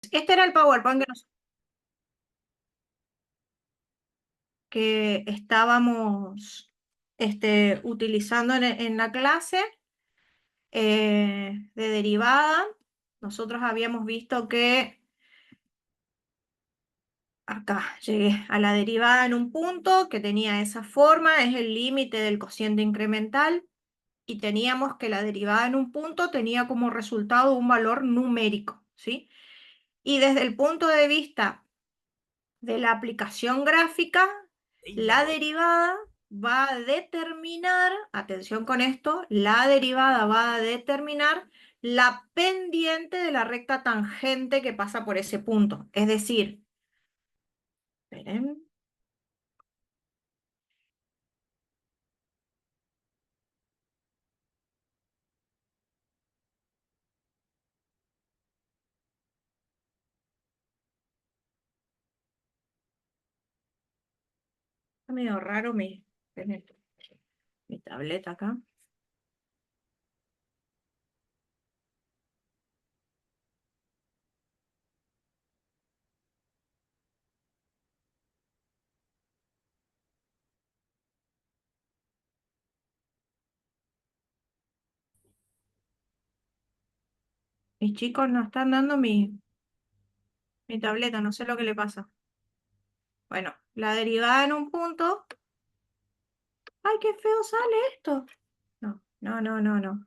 Este era el PowerPoint que estábamos utilizando en la clase de derivada. Nosotros habíamos visto que acá llegué a la derivada en un punto que tenía esa forma, es el límite del cociente incremental, y teníamos que la derivada en un punto tenía como resultado un valor numérico, ¿sí? Y desde el punto de vista de la aplicación gráfica, la derivada va a determinar, atención con esto, la derivada va a determinar la pendiente de la recta tangente que pasa por ese punto. Es decir, esperen, está medio raro esperen, mi tableta acá. Mis chicos no están dando mi tableta, no sé lo que le pasa. Bueno, la derivada en un punto. ¡Ay, qué feo sale esto! No, no, no, no, no.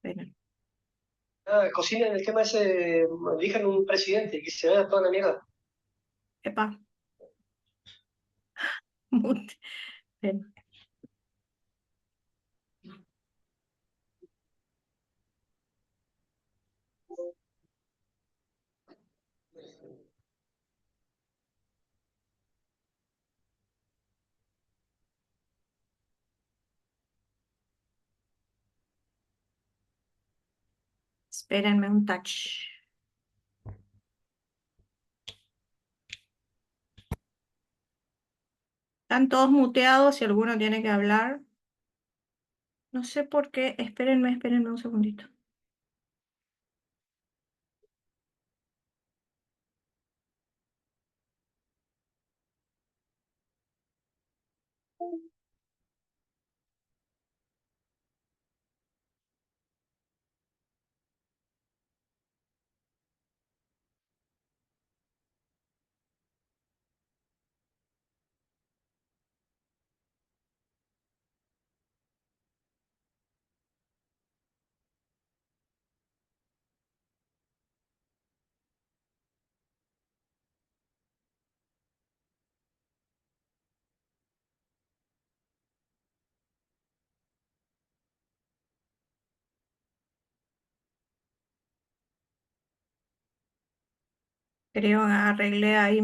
Esperen. Cocinen el tema ese, elijan un presidente y que se vaya toda la mierda. Epa, mute. Esperen. Espérenme un touch. Están todos muteados si alguno tiene que hablar. No sé por qué. Espérenme un segundito. Creo que arreglé ahí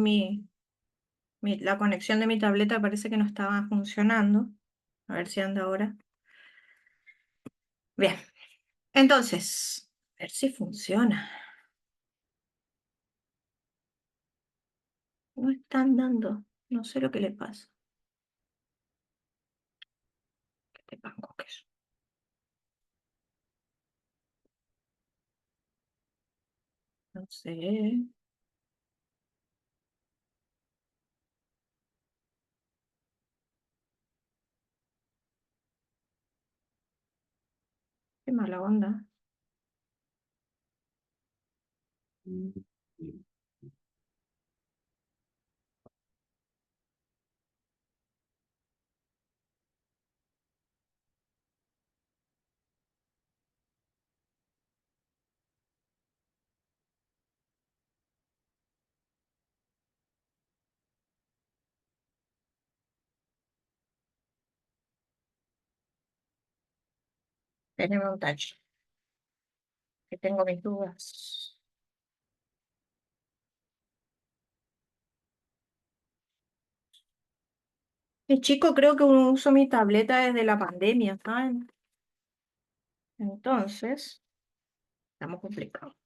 la conexión de mi tableta. Parece que no estaba funcionando. A ver si anda ahora. Bien. Entonces, a ver si funciona. No están dando. No sé lo que le pasa. ¿Qué te pango que es? No sé. Qué mala onda. Tenemos un touch. Que tengo mis dudas. Mi chico, creo que uso mi tableta desde la pandemia, ¿saben? Entonces, estamos complicados.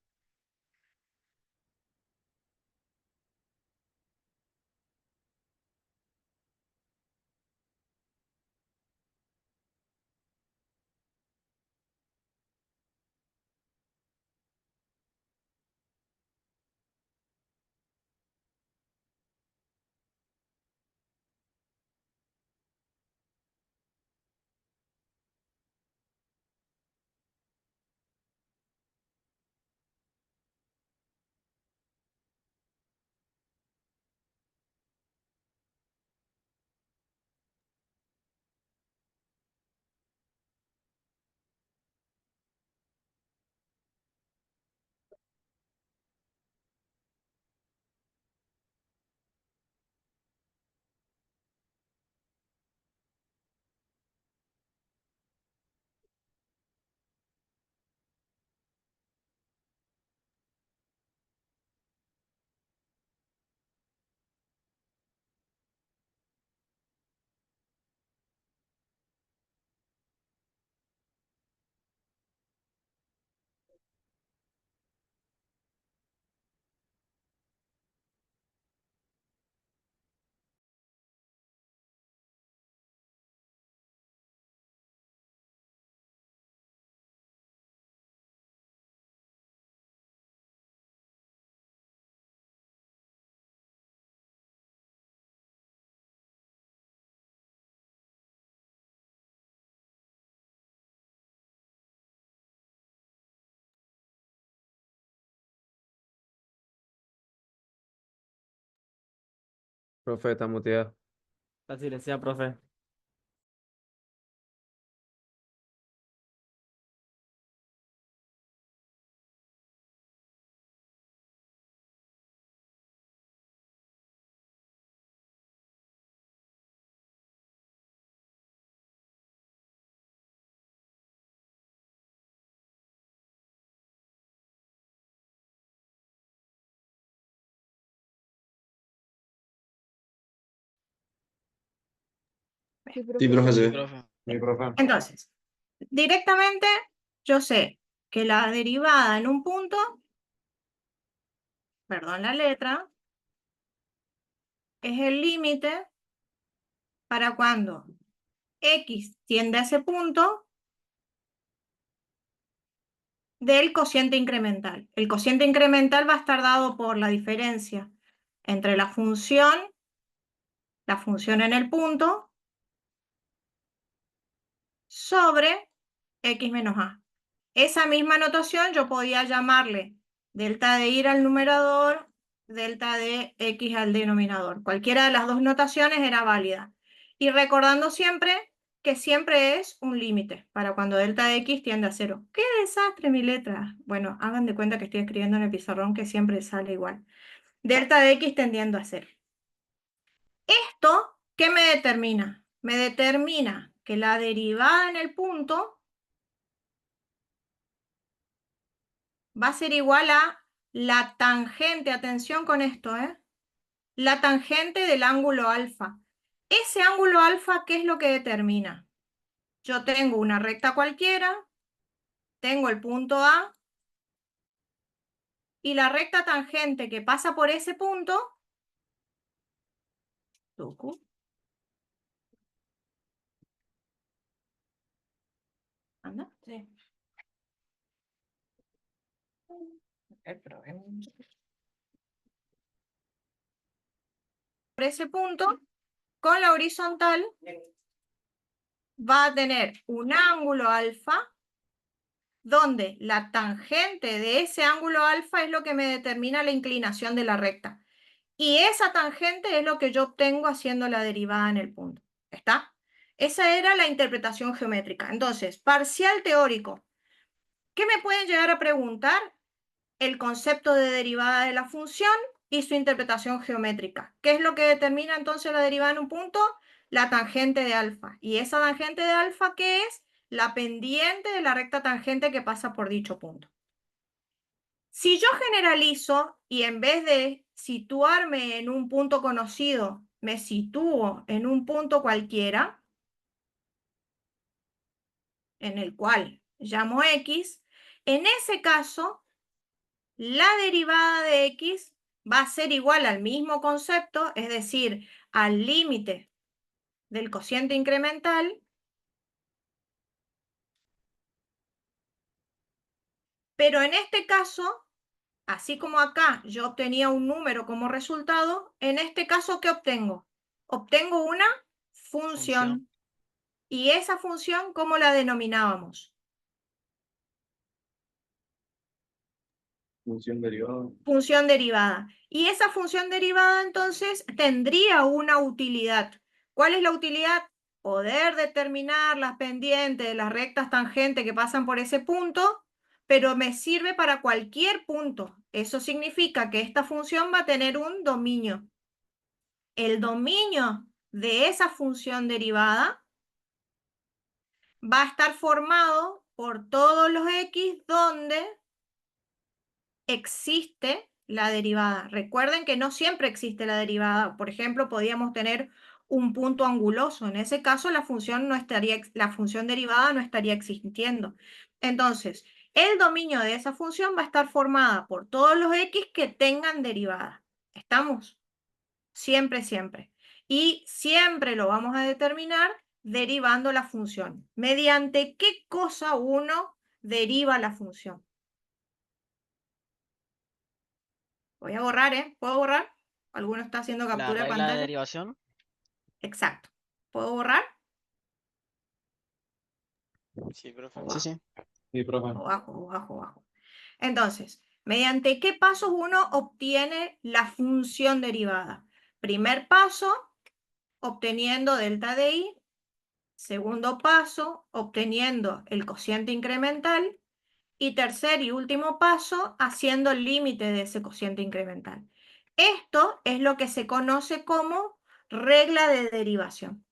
Profe, está muteado. La silencia, profe. Sí, profe, Sí, sí. profe. Mi profe. Entonces, directamente yo sé que la derivada en un punto, perdón la letra, es el límite para cuando x tiende a ese punto del cociente incremental. El cociente incremental va a estar dado por la diferencia entre la función en el punto, sobre x menos a. Esa misma notación yo podía llamarle delta de ir al numerador, delta de x al denominador. Cualquiera de las dos notaciones era válida. Y recordando siempre que siempre es un límite para cuando delta de x tiende a cero. ¡Qué desastre mi letra! Bueno, hagan de cuenta que estoy escribiendo en el pizarrón que siempre sale igual. Delta de x tendiendo a cero. ¿Esto qué me determina? Me determina que la derivada en el punto va a ser igual a la tangente, atención con esto, la tangente del ángulo alfa. Ese ángulo alfa, ¿qué es lo que determina? Yo tengo una recta cualquiera, tengo el punto A, y la recta tangente que pasa por ese punto, tucu, anda, sí. Por ese punto, con la horizontal, va a tener un ángulo alfa, donde la tangente de ese ángulo alfa es lo que me determina la inclinación de la recta. Y esa tangente es lo que yo obtengo haciendo la derivada en el punto. ¿Está? Esa era la interpretación geométrica. Entonces, parcial teórico. ¿Qué me pueden llegar a preguntar? El concepto de derivada de la función y su interpretación geométrica. ¿Qué es lo que determina entonces la derivada en un punto? La tangente de alfa. ¿Y esa tangente de alfa qué es? La pendiente de la recta tangente que pasa por dicho punto. Si yo generalizo y en vez de situarme en un punto conocido, me sitúo en un punto cualquiera, en el cual llamo x, en ese caso, la derivada de x va a ser igual al mismo concepto, es decir, al límite del cociente incremental, pero en este caso, así como acá yo obtenía un número como resultado, en este caso, ¿qué obtengo? Obtengo una función. ¿Y esa función cómo la denominábamos? Función derivada. Función derivada. Y esa función derivada entonces tendría una utilidad. ¿Cuál es la utilidad? Poder determinar las pendientes de las rectas tangentes que pasan por ese punto, pero me sirve para cualquier punto. Eso significa que esta función va a tener un dominio. El dominio de esa función derivada va a estar formado por todos los x donde existe la derivada. Recuerden que no siempre existe la derivada. Por ejemplo, podríamos tener un punto anguloso. En ese caso, la función derivada no estaría existiendo. Entonces, el dominio de esa función va a estar formada por todos los x que tengan derivada. ¿Estamos? Siempre, siempre. Y siempre lo vamos a determinar derivando la función. ¿Mediante qué cosa uno deriva la función? Voy a borrar, ¿eh? ¿Puedo borrar? ¿Alguno está haciendo La captura de regla de pantalla? derivación. Exacto. ¿Puedo borrar? Sí, profe. O Sí, bajo, sí. Sí, profe. o bajo, o bajo, o bajo. Entonces, ¿mediante qué pasos uno obtiene la función derivada? primer paso, obteniendo delta de i. Segundo paso, obteniendo el cociente incremental. Y tercer y último paso, haciendo el límite de ese cociente incremental. Esto es lo que se conoce como regla de derivación.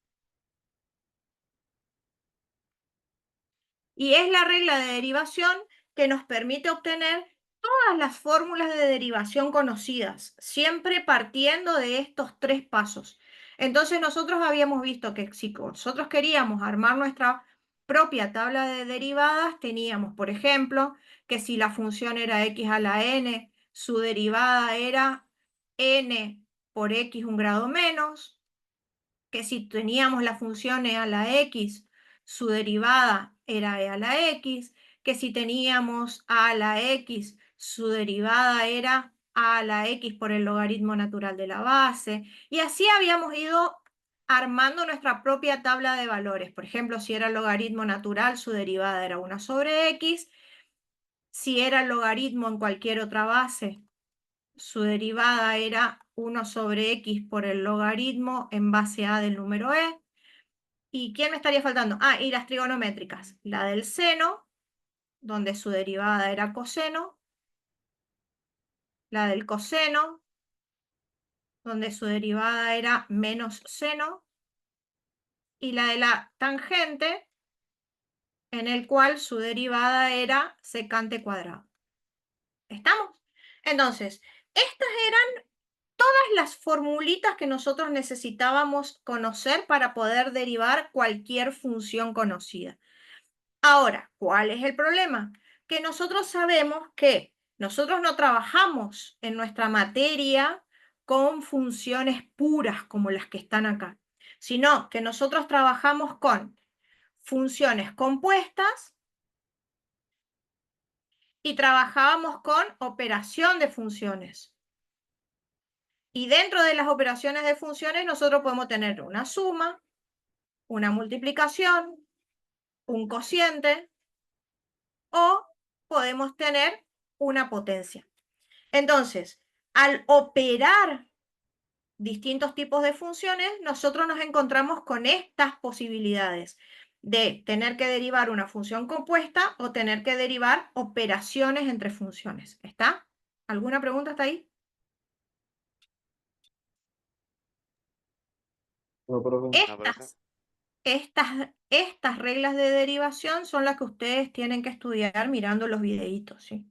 Y es la regla de derivación que nos permite obtener todas las fórmulas de derivación conocidas, siempre partiendo de estos tres pasos. Entonces nosotros habíamos visto que si nosotros queríamos armar nuestra propia tabla de derivadas, teníamos, por ejemplo, que si la función era x a la n, su derivada era n por x un grado menos, que si teníamos la función e a la x, su derivada era e a la x, que si teníamos a la x, su derivada era a la x por el logaritmo natural de la base, y así habíamos ido armando nuestra propia tabla de valores. Por ejemplo, si era el logaritmo natural, su derivada era 1 sobre x, si era el logaritmo en cualquier otra base, su derivada era 1 sobre x por el logaritmo en base a del número e. ¿Y quién me estaría faltando? Ah, y las trigonométricas. La del seno, donde su derivada era coseno. La del coseno, donde su derivada era menos seno. Y la de la tangente, en el cual su derivada era secante cuadrado. ¿Estamos? Entonces, estas eran todas las formulitas que nosotros necesitábamos conocer para poder derivar cualquier función conocida. Ahora, ¿cuál es el problema? Que nosotros sabemos que nosotros no trabajamos en nuestra materia con funciones puras como las que están acá, sino que nosotros trabajamos con funciones compuestas y trabajábamos con operación de funciones. Y dentro de las operaciones de funciones nosotros podemos tener una suma, una multiplicación, un cociente o podemos tener una potencia. Entonces, al operar distintos tipos de funciones, nosotros nos encontramos con estas posibilidades de tener que derivar una función compuesta o tener que derivar operaciones entre funciones. ¿Está? ¿Alguna pregunta hasta ahí? No, profe. No, profe. Estas reglas de derivación son las que ustedes tienen que estudiar mirando los videitos, ¿sí?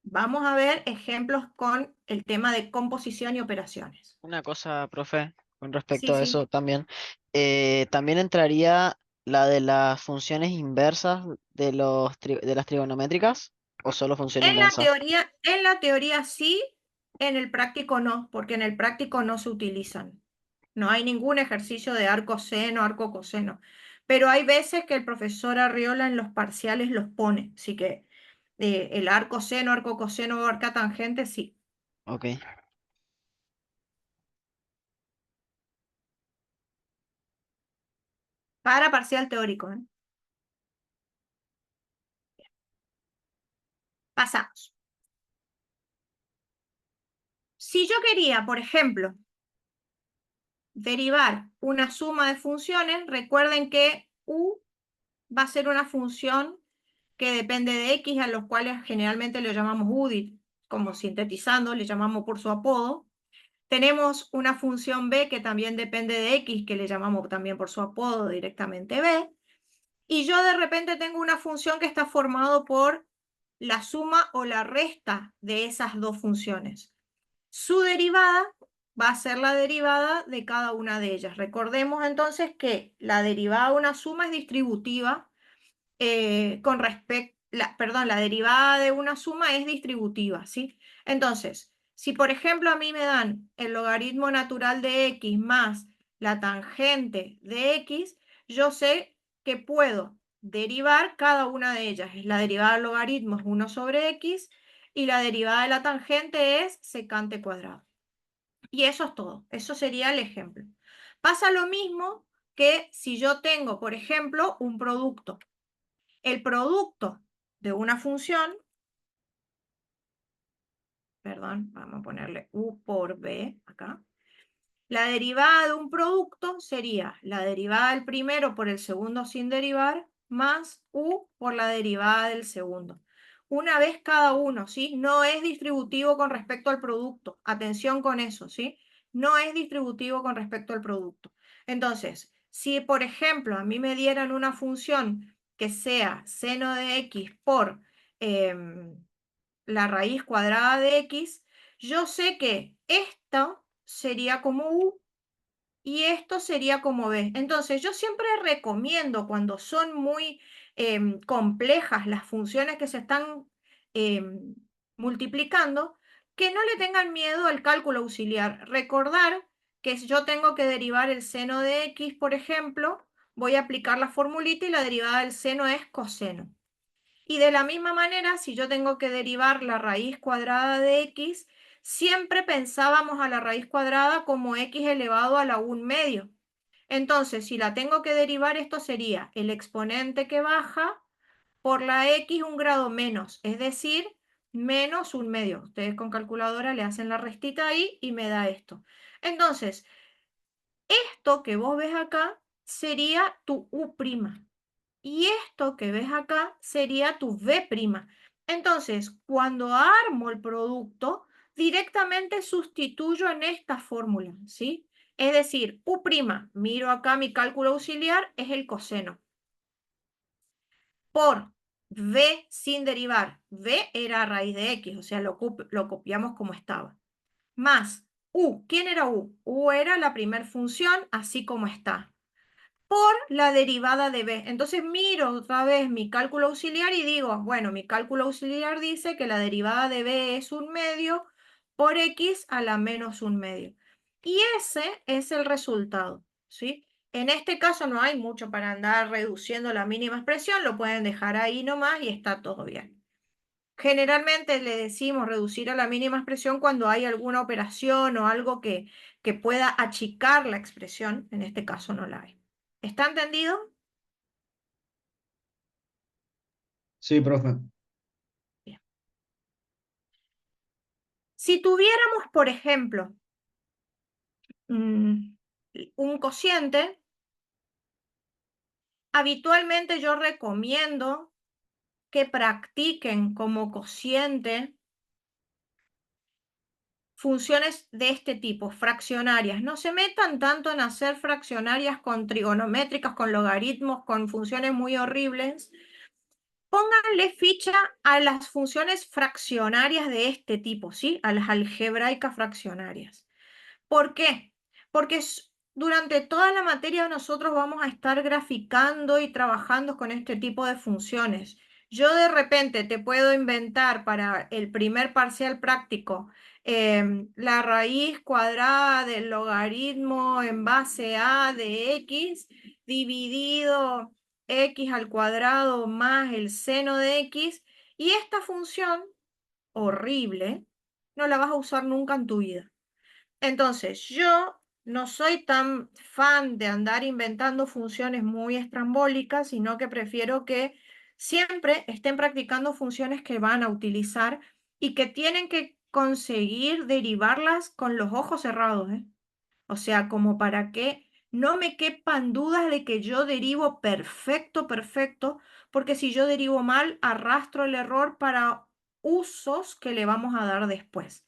Vamos a ver ejemplos con el tema de composición y operaciones. Una cosa, profe, con respecto Sí, a sí. eso también. También entraría la de las funciones inversas de de las trigonométricas, o solo función inversa. En la teoría sí, en el práctico no, porque en el práctico no se utilizan. No hay ningún ejercicio de arco seno, arco coseno. Pero hay veces que el profesor Arriola en los parciales los pone. Así que el arco seno, arco coseno o arca tangente, sí. Ok. Para parcial teórico, ¿eh? Pasamos. Si yo quería, por ejemplo, derivar una suma de funciones, recuerden que u va a ser una función que depende de x, a los cuales generalmente le llamamos UDIT, como sintetizando, le llamamos por su apodo. Tenemos una función b que también depende de x, que le llamamos también por su apodo directamente b. Y yo de repente tengo una función que está formado por la suma o la resta de esas dos funciones. Su derivada va a ser la derivada de cada una de ellas. Recordemos entonces que la derivada de una suma es distributiva con respecto, perdón, la derivada de una suma es distributiva, ¿sí? Entonces, si por ejemplo a mí me dan el logaritmo natural de x más la tangente de x, yo sé que puedo derivar cada una de ellas. La derivada del logaritmo es 1 sobre x y la derivada de la tangente es secante cuadrado. Y eso es todo. Eso sería el ejemplo. Pasa lo mismo que si yo tengo, por ejemplo, un producto. El producto de una función, perdón, vamos a ponerle u por b acá. La derivada de un producto sería la derivada del primero por el segundo sin derivar más u por la derivada del segundo. Una vez cada uno, ¿sí? No es distributivo con respecto al producto. Atención con eso, ¿sí? No es distributivo con respecto al producto. Entonces, si por ejemplo a mí me dieran una función que sea seno de x por la raíz cuadrada de x, yo sé que esto sería como u y esto sería como b. Entonces, yo siempre recomiendo cuando son muy complejas las funciones que se están multiplicando, que no le tengan miedo al cálculo auxiliar. Recordar que si yo tengo que derivar el seno de x, por ejemplo, voy a aplicar la formulita y la derivada del seno es coseno. Y de la misma manera, si yo tengo que derivar la raíz cuadrada de x, siempre pensábamos a la raíz cuadrada como x elevado a la 1/2. Entonces, si la tengo que derivar, esto sería el exponente que baja por la x 1 grado menos, es decir, menos 1/2. Ustedes con calculadora le hacen la restita ahí y me da esto. Entonces, esto que vos ves acá sería tu u'. Y esto que ves acá sería tu b'. Entonces, cuando armo el producto, directamente sustituyo en esta fórmula, ¿sí? Es decir, u', miro acá mi cálculo auxiliar, es el coseno. Por b sin derivar, b era raíz de x, o sea, lo copiamos como estaba. Más u, ¿quién era u? U era la primera función, así como está, por la derivada de b. Entonces miro otra vez mi cálculo auxiliar y digo, bueno, mi cálculo auxiliar dice que la derivada de b es 1/2 por x a la menos 1/2. Y ese es el resultado, ¿sí? En este caso no hay mucho para andar reduciendo la mínima expresión, lo pueden dejar ahí nomás y está todo bien. Generalmente le decimos reducir a la mínima expresión cuando hay alguna operación o algo que pueda achicar la expresión, en este caso no la hay. ¿Está entendido? Sí, profe. Bien. Si tuviéramos, por ejemplo, un cociente, habitualmente yo recomiendo que practiquen como cociente funciones de este tipo, fraccionarias. No se metan tanto en hacer fraccionarias con trigonométricas, con logaritmos, con funciones muy horribles. Pónganle ficha a las funciones fraccionarias de este tipo, ¿sí? A las algebraicas fraccionarias. ¿Por qué? Porque durante toda la materia nosotros vamos a estar graficando y trabajando con este tipo de funciones. Yo de repente te puedo inventar para el primer parcial práctico la raíz cuadrada del logaritmo en base a de x dividido x al cuadrado más el seno de x, y esta función horrible no la vas a usar nunca en tu vida. Entonces, yo no soy tan fan de andar inventando funciones muy estrambólicas, sino que prefiero que siempre estén practicando funciones que van a utilizar y que tienen que conseguir derivarlas con los ojos cerrados, ¿eh? O sea, como para que no me quepan dudas de que yo derivo perfecto, perfecto, porque si yo derivo mal, arrastro el error para usos que le vamos a dar después.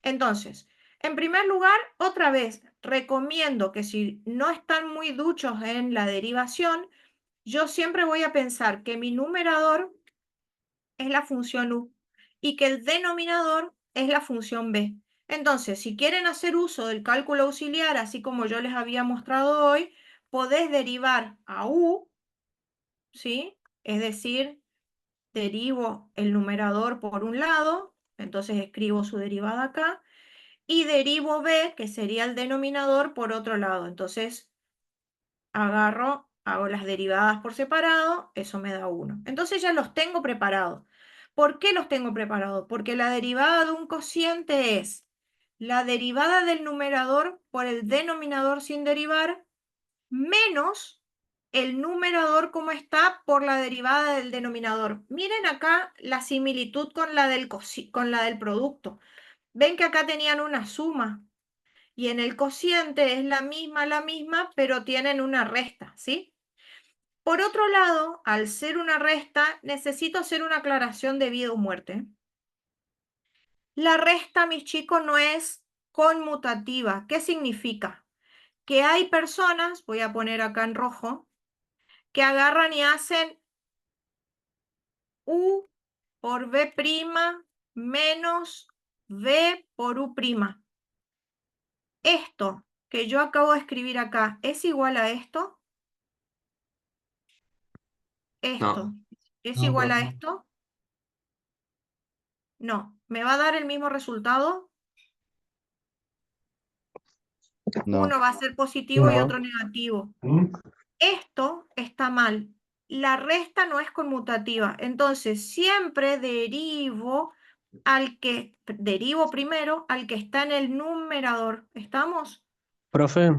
Entonces, en primer lugar, otra vez, recomiendo que si no están muy duchos en la derivación, yo siempre voy a pensar que mi numerador es la función u y que el denominador es la función b. Entonces, si quieren hacer uso del cálculo auxiliar, así como yo les había mostrado hoy, podés derivar a u, ¿sí? Es decir, derivo el numerador por un lado, entonces escribo su derivada acá, y derivo b, que sería el denominador, por otro lado. Entonces, hago las derivadas por separado, eso me da 1. Entonces ya los tengo preparados. ¿Por qué los tengo preparados? Porque la derivada de un cociente es la derivada del numerador por el denominador sin derivar, menos el numerador como está por la derivada del denominador. Miren acá la similitud con la del producto. Ven que acá tenían una suma. y en el cociente es la misma, pero tienen una resta, ¿sí? Por otro lado, al ser una resta, necesito hacer una aclaración de vida o muerte. La resta, mis chicos, no es conmutativa. ¿Qué significa? Que hay personas, voy a poner acá en rojo, que agarran y hacen U por B' menos B por U'. Esto que yo acabo de escribir acá, ¿es igual a esto? Esto. ¿Es No, igual a profe. esto? No. ¿Me va a dar el mismo resultado? No. Uno va a ser positivo y No. otro negativo. Esto está mal. La resta no es conmutativa. Entonces, siempre derivo primero al que está en el numerador. ¿Estamos? Profe,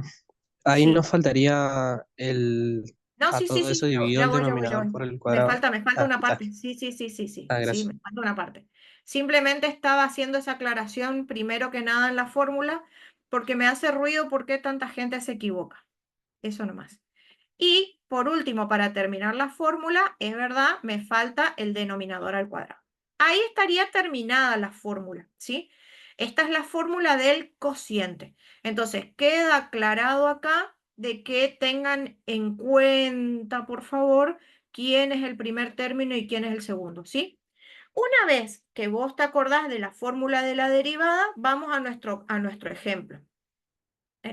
ahí Sí. nos faltaría el No, a sí, sí, todo eso sí. dividido Ya el voy, ya denominador voy. por el Me cuadrado. falta una Ah, parte. Sí, sí, sí, sí, sí. Sí, gracias. me falta una parte. Simplemente estaba haciendo esa aclaración primero que nada en la fórmula, porque me hace ruido por qué tanta gente se equivoca. Eso nomás. Y por último, para terminar la fórmula, es verdad, me falta el denominador al cuadrado. Ahí estaría terminada la fórmula, ¿sí? Esta es la fórmula del cociente. Entonces, queda aclarado acá de que tengan en cuenta, por favor, quién es el primer término y quién es el segundo, ¿sí? Una vez que vos te acordás de la fórmula de la derivada, vamos a nuestro ejemplo.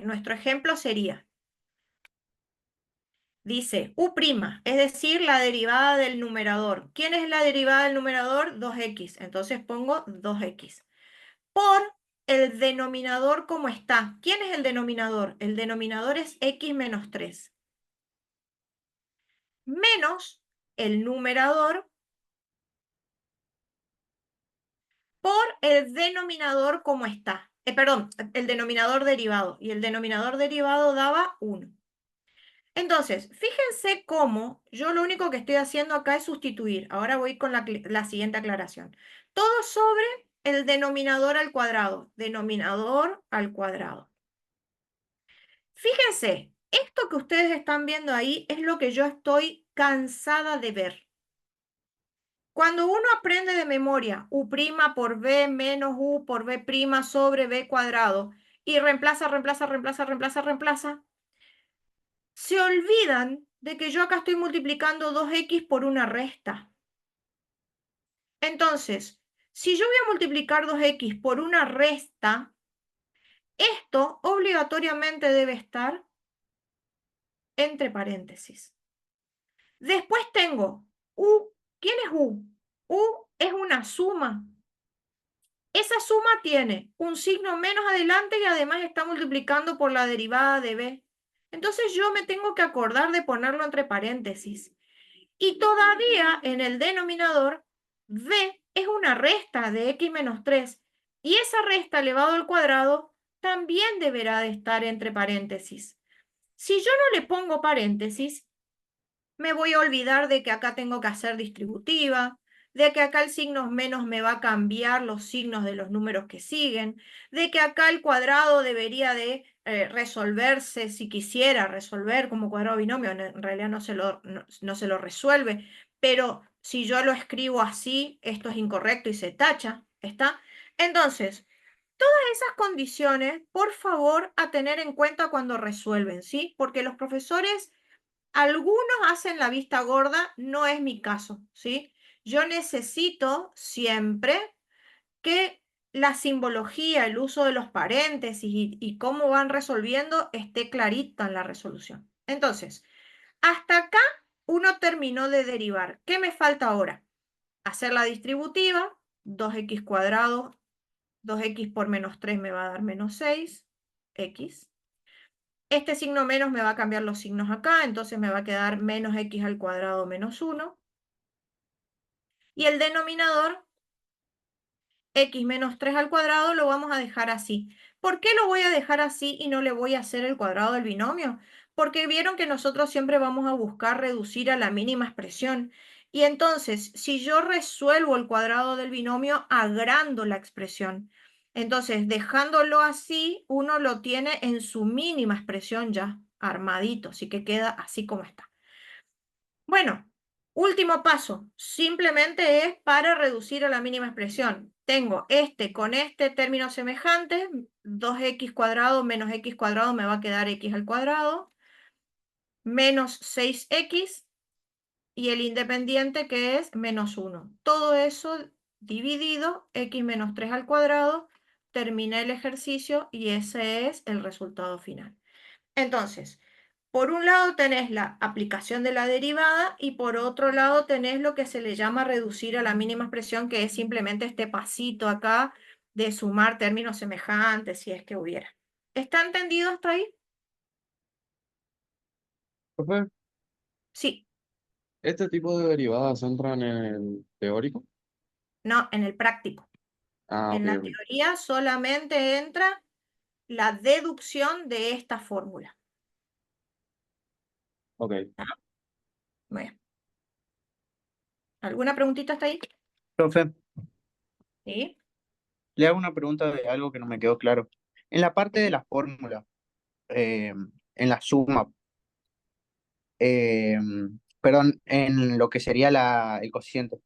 Nuestro ejemplo sería, dice U', es decir, la derivada del numerador. ¿Quién es la derivada del numerador? 2x. Entonces pongo 2x. Por el denominador como está. ¿Quién es el denominador? El denominador es x menos 3. Menos el numerador por el denominador como está. Perdón, el denominador derivado. Y el denominador derivado daba 1. Entonces, fíjense cómo yo lo único que estoy haciendo acá es sustituir. Ahora voy con la siguiente aclaración. Todo sobre el denominador al cuadrado. Denominador al cuadrado. Fíjense, esto que ustedes están viendo ahí es lo que yo estoy cansada de ver. Cuando uno aprende de memoria U' por B menos U por B' sobre B cuadrado y reemplaza, se olvidan de que yo acá estoy multiplicando 2x por una resta. Entonces, si yo voy a multiplicar 2x por una resta, esto obligatoriamente debe estar entre paréntesis. Después tengo U. ¿Quién es U? U es una suma. Esa suma tiene un signo menos adelante y además está multiplicando por la derivada de b. Entonces yo me tengo que acordar de ponerlo entre paréntesis. Y todavía en el denominador, b es una resta de x menos 3. Y esa resta elevado al cuadrado también deberá de estar entre paréntesis. Si yo no le pongo paréntesis, me voy a olvidar de que acá tengo que hacer distributiva, de que acá el signo menos me va a cambiar los signos de los números que siguen, de que acá el cuadrado debería de resolverse si quisiera resolver como cuadrado binomio, en realidad no se lo resuelve, pero si yo lo escribo así, esto es incorrecto y se tacha, ¿está? Entonces, todas esas condiciones, por favor, a tener en cuenta cuando resuelven, ¿sí? Porque los profesores algunos hacen la vista gorda, no es mi caso, ¿sí? Yo necesito siempre que la simbología, el uso de los paréntesis y cómo van resolviendo esté clarita en la resolución. Entonces, hasta acá uno terminó de derivar. ¿Qué me falta ahora? Hacer la distributiva, 2x cuadrado, 2x por menos 3 me va a dar menos 6, x. Este signo menos me va a cambiar los signos acá, entonces me va a quedar menos x al cuadrado menos 1. Y el denominador, x menos 3 al cuadrado, lo vamos a dejar así. ¿Por qué lo voy a dejar así y no le voy a hacer el cuadrado del binomio? Porque vieron que nosotros siempre vamos a buscar reducir a la mínima expresión. Y entonces, si yo resuelvo el cuadrado del binomio, agrando la expresión. Entonces, dejándolo así, uno lo tiene en su mínima expresión ya armadito, así que queda así como está. Bueno, último paso, simplemente es para reducir a la mínima expresión. Tengo este con este término semejante, 2x² menos x² me va a quedar x², menos 6x, y el independiente que es menos 1. Todo eso dividido, x menos 3² termina el ejercicio y ese es el resultado final. Entonces, por un lado tenés la aplicación de la derivada y por otro lado tenés lo que se le llama reducir a la mínima expresión, que es simplemente este pasito acá de sumar términos semejantes, si es que hubiera. ¿Está entendido hasta ahí? Profe, Sí, ¿este tipo de derivadas entran en el teórico? no, en el práctico. Ah, ok, En la ok. teoría solamente entra la deducción de esta fórmula. Ok. Bueno, ¿alguna preguntita hasta ahí? Profe, ¿Sí? le hago una pregunta de algo que no me quedó claro. En la parte de la fórmula, en la suma, eh, perdón, en lo que sería el cociente,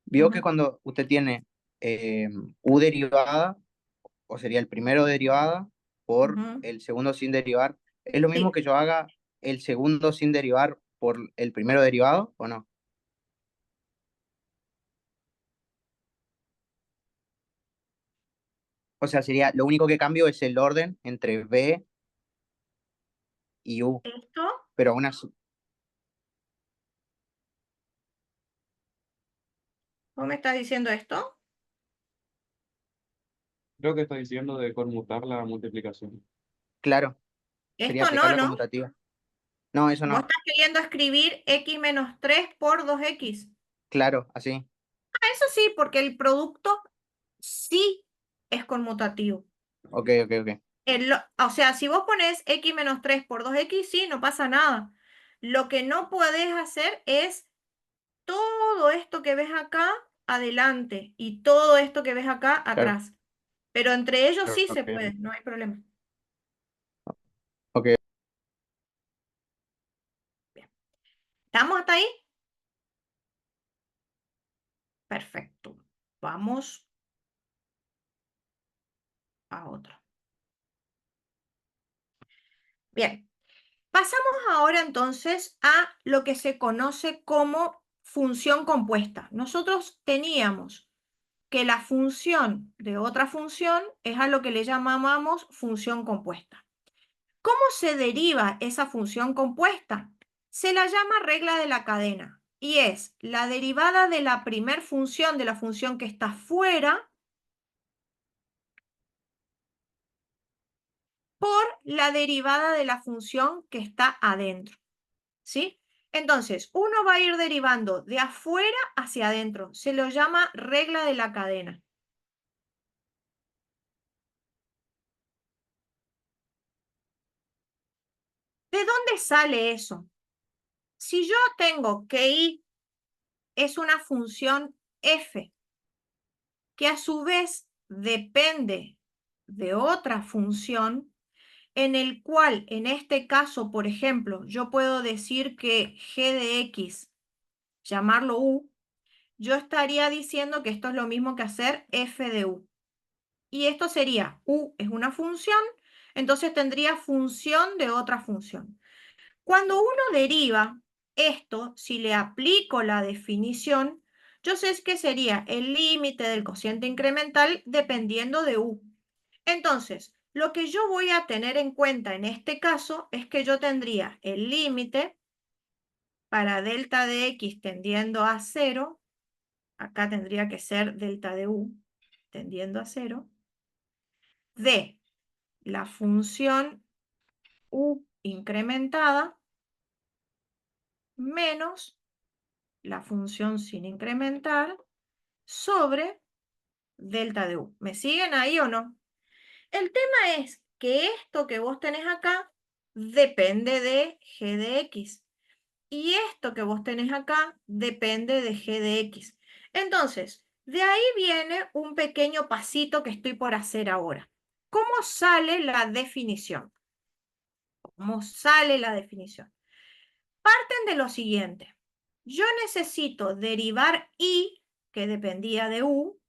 vio que Ujú, cuando usted tiene u derivada, o sería el primero derivada, por ujú. el segundo sin derivar, ¿es lo mismo Sí, que yo haga el segundo sin derivar por el primero derivado o no? O sea, sería, lo único que cambio es el orden entre b y u, esto, pero aún así, ¿vos me estás diciendo esto? Creo que está diciendo de conmutar la multiplicación. claro, sería Esto aplicar no, la ¿no? conmutativa. No, eso Vos no. estás queriendo escribir x menos 3 por 2x. Claro, así. Eso sí, porque el producto sí es conmutativo. Ok, ok, ok. O sea, si vos pones x menos 3 por 2x, sí, no pasa nada. Lo que no podés hacer es todo esto que ves acá adelante y todo esto que ves acá Claro. atrás. Pero entre ellos sí se Ok, puede, no hay problema. ok. Bien. ¿Estamos hasta ahí? Perfecto. Vamos a otro. Bien. Pasamos ahora entonces a lo que se conoce como función compuesta. Nosotros teníamos que la función de otra función es a lo que le llamamos función compuesta. ¿Cómo se deriva esa función compuesta? Se la llama regla de la cadena y es la derivada de la primer función de la función que está fuera por la derivada de la función que está adentro. ¿Sí? Entonces, uno va a ir derivando de afuera hacia adentro. Se lo llama regla de la cadena. ¿De dónde sale eso? Si yo tengo que y es una función f, que a su vez depende de otra función, en el cual, en este caso, por ejemplo, yo puedo decir que g de x, llamarlo u, yo estaría diciendo que esto es lo mismo que hacer f de u. Y esto sería, u es una función, entonces tendría función de otra función. Cuando uno deriva esto, si le aplico la definición, yo sé que sería el límite del cociente incremental dependiendo de u. Entonces, lo que yo voy a tener en cuenta en este caso es que yo tendría el límite para delta de x tendiendo a 0, acá tendría que ser delta de u tendiendo a 0, de la función u incrementada menos la función sin incrementar sobre delta de u. ¿Me siguen ahí o no? El tema es que esto que vos tenés acá depende de g de x. Y esto que vos tenés acá depende de g de x. Entonces, De ahí viene un pequeño pasito que estoy por hacer ahora. ¿Cómo sale la definición? ¿Cómo sale la definición? Parten de lo siguiente. Yo necesito derivar I, que dependía de U,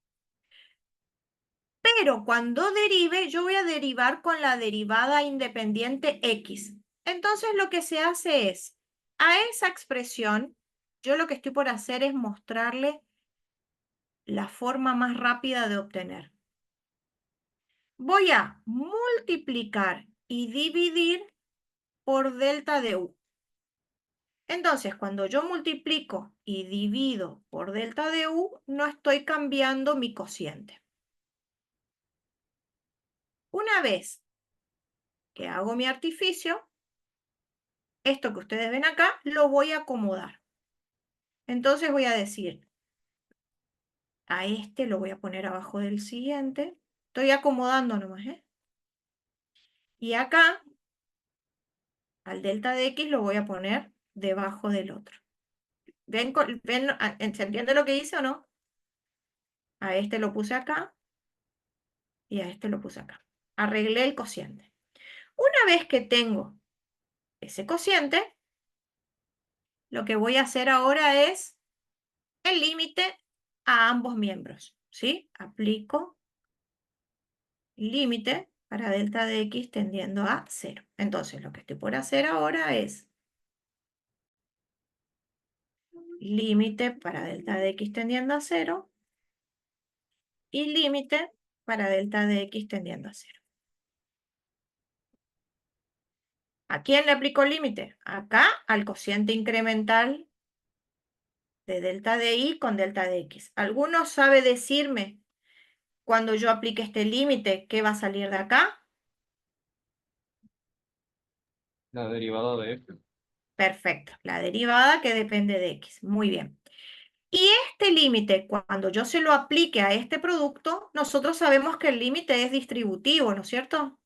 pero cuando derive, yo voy a derivar con la derivada independiente X. Entonces lo que se hace es, a esa expresión, yo lo que estoy por hacer es mostrarle la forma más rápida de obtener. Voy a multiplicar y dividir por delta de U. Entonces, cuando yo multiplico y divido por delta de U, no estoy cambiando mi cociente. Una vez que hago mi artificio, esto que ustedes ven acá, lo voy a acomodar. Entonces voy a decir, a este lo voy a poner abajo del siguiente. Estoy acomodando nomás, ¿eh? Y acá, al delta de X lo voy a poner debajo del otro. ¿Ven, se entiende lo que hice o no? A este lo puse acá y a este lo puse acá. Arreglé el cociente. Una vez que tengo ese cociente, lo que voy a hacer ahora es el límite a ambos miembros, ¿sí? Aplico límite para delta de X tendiendo a 0. Entonces, lo que estoy por hacer ahora es límite para delta de X tendiendo a 0 y límite para delta de X tendiendo a 0. ¿A quién le aplico el límite? Acá al cociente incremental de delta de Y con delta de X. ¿Alguno sabe decirme cuando yo aplique este límite qué va a salir de acá? La derivada de f. Perfecto, la derivada que depende de X. Muy bien. Y este límite, cuando yo se lo aplique a este producto, nosotros sabemos que el límite es distributivo, ¿no es cierto?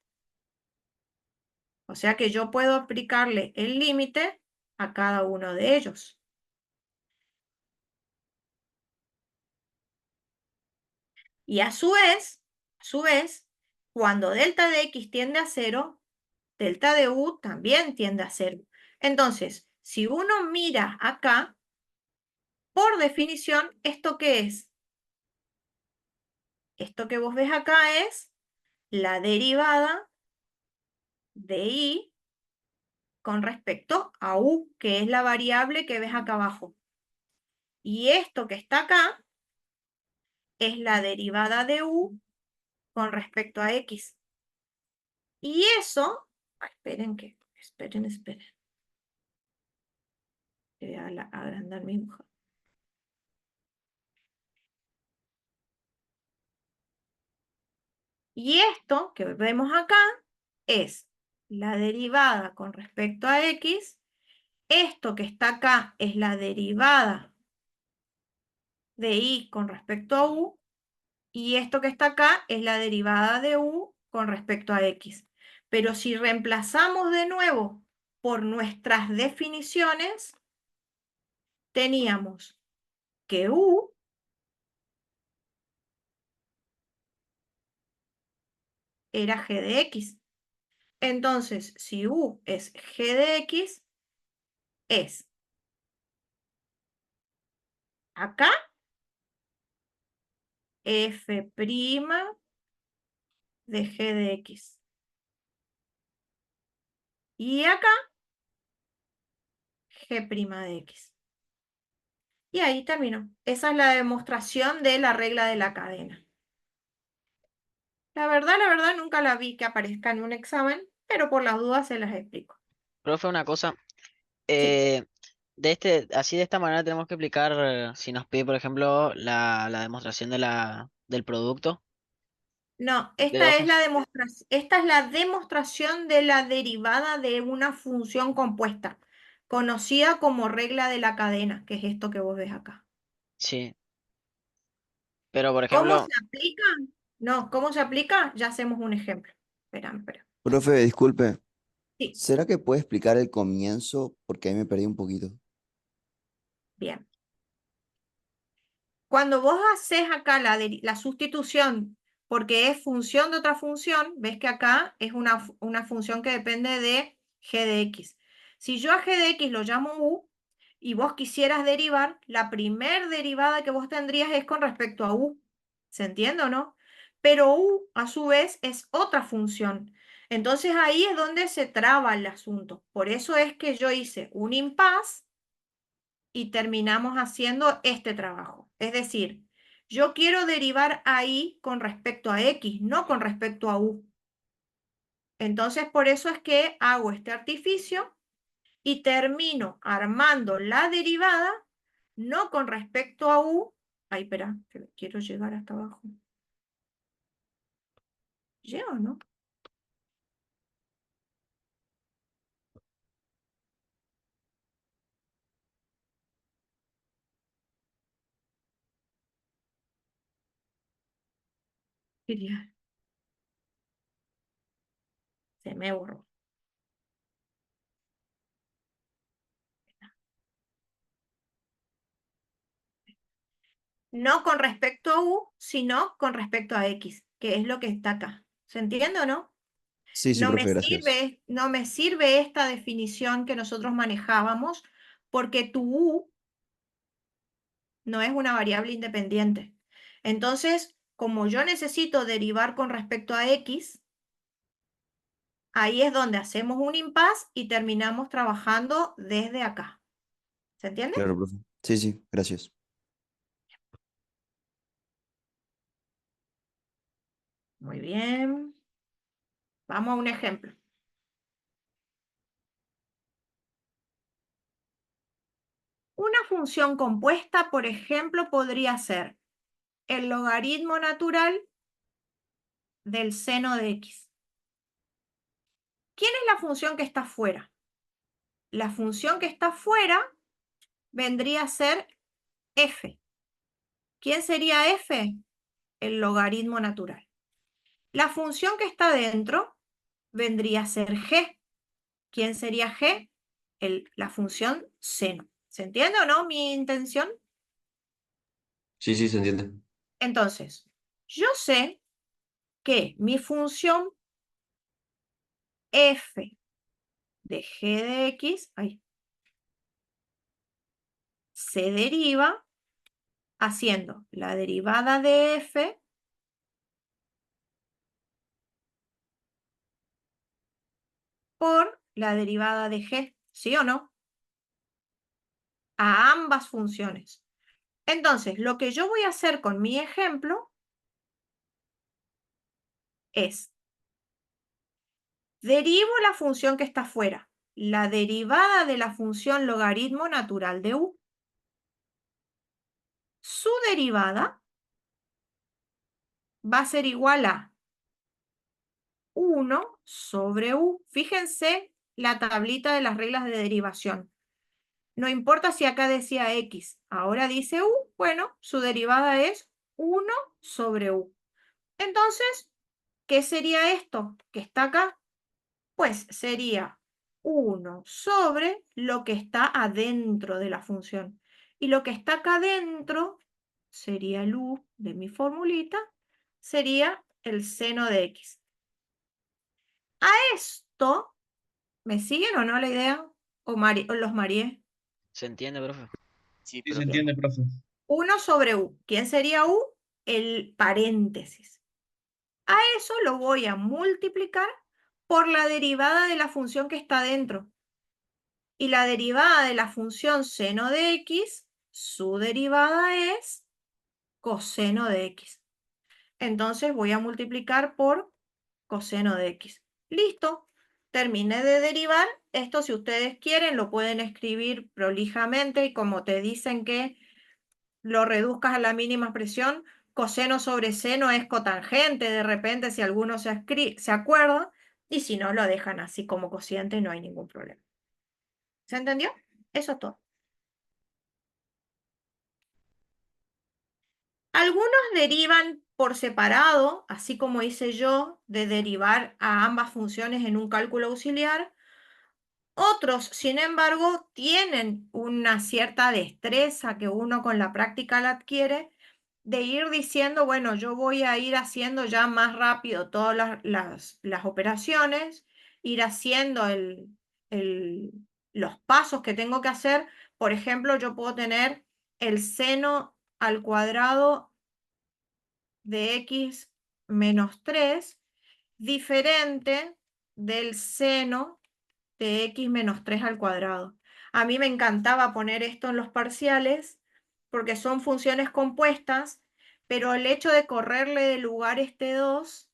O sea que yo puedo aplicarle el límite a cada uno de ellos. Y a su vez, cuando delta de X tiende a 0, delta de U también tiende a 0. Entonces, si uno mira acá, por definición, ¿esto qué es? Esto que vos ves acá es la derivada de I con respecto a U, que es la variable que ves acá abajo. Y esto que está acá es la derivada de U con respecto a X. Y eso, esperen. Voy a agrandar mi hoja. Y esto que vemos acá es la derivada con respecto a X. Esto que está acá es la derivada de Y con respecto a U. Y esto que está acá es la derivada de U con respecto a X. Pero si reemplazamos de nuevo por nuestras definiciones, teníamos que U era g de X. Entonces, si U es g de X, es acá f' de g de X. Y acá g' de X. Y ahí terminó. Esa es la demostración de la regla de la cadena. La verdad, nunca la vi que aparezca en un examen, pero por las dudas se las explico. Profe, una cosa, Sí. eh, así de esta manera tenemos que explicar, si nos pide, por ejemplo, la demostración del producto No, de esta dos es esta es la demostración de la derivada de una función compuesta, conocida como regla de la cadena, que es esto que vos ves acá. Sí, pero por ¿Cómo se ejemplo, aplica? No, ¿cómo se aplica? Ya hacemos un ejemplo. Espera. Profe, disculpe, Sí, ¿será que puede explicar el comienzo? Porque ahí me perdí un poquito. bien. Cuando vos haces acá la sustitución porque es función de otra función, ves que acá es una función que depende de g de x. Si yo a g de x lo llamo u y vos quisieras derivar, la primer derivada que vos tendrías es con respecto a u. ¿Se entiende o no? Pero u, a su vez, es otra función. Entonces ahí es donde se traba el asunto. Por eso es que yo hice un impasse y terminamos haciendo este trabajo. Es decir, yo quiero derivar ahí con respecto a x, no con respecto a u. Entonces, por eso es que hago este artificio y termino armando la derivada, no con respecto a u. Ay, espera, que quiero llegar hasta abajo. ¿Llego o no? Genial. Se me borró. No con respecto a u, sino con respecto a x, que es lo que está acá. ¿Se entiende o no? Sí, sí, profe, gracias. No me sirve esta definición que nosotros manejábamos porque tu u no es una variable independiente. Entonces, como yo necesito derivar con respecto a x, ahí es donde hacemos un impasse y terminamos trabajando desde acá. ¿Se entiende? Claro, profe. Sí, sí, gracias. Muy bien. Vamos a un ejemplo. Una función compuesta, por ejemplo, podría ser el logaritmo natural del seno de x. ¿Quién es la función que está fuera? La función que está fuera vendría a ser f. ¿Quién sería f? El logaritmo natural. La función que está dentro vendría a ser g. ¿Quién sería g? La función seno. ¿Se entiende o no mi intención? Sí, sí, se entiende. Entonces, yo sé que mi función f de g de x se deriva haciendo la derivada de f por la derivada de g, ¿sí o no? A ambas funciones. Entonces, lo que yo voy a hacer con mi ejemplo es, derivo la función que está fuera, la derivada de la función logaritmo natural de u. Su derivada va a ser igual a 1 sobre u. Fíjense la tablita de las reglas de derivación. No importa si acá decía x, ahora dice u, bueno, su derivada es 1 sobre u. Entonces, ¿qué sería esto que está acá? Pues sería 1 sobre lo que está adentro de la función. Y lo que está acá adentro sería el u de mi formulita, sería el seno de x. A esto, ¿me siguen o no la idea? ¿O los mareé? ¿Se entiende, profe? Sí, Sí, se profe. entiende, profe. 1 sobre u. ¿Quién sería u? El paréntesis. A eso lo voy a multiplicar por la derivada de la función que está dentro. Y la derivada de la función seno de x, su derivada es coseno de x. Entonces voy a multiplicar por coseno de x. Listo. Terminé de derivar. Esto, si ustedes quieren, lo pueden escribir prolijamente y como te dicen que lo reduzcas a la mínima expresión, coseno sobre seno es cotangente, de repente, si alguno se acuerda, y si no, lo dejan así como cociente, no hay ningún problema. ¿Se entendió? Eso es todo. Algunos derivan por separado, así como hice yo, de derivar a ambas funciones en un cálculo auxiliar. Otros, sin embargo, tienen una cierta destreza que uno con la práctica la adquiere de ir diciendo, bueno, yo voy a ir haciendo ya más rápido todas las operaciones, ir haciendo los pasos que tengo que hacer. Por ejemplo, yo puedo tener el seno al cuadrado de x menos 3 diferente del seno de x menos 3 al cuadrado. A mí me encantaba poner esto en los parciales porque son funciones compuestas, pero el hecho de correrle de lugar este 2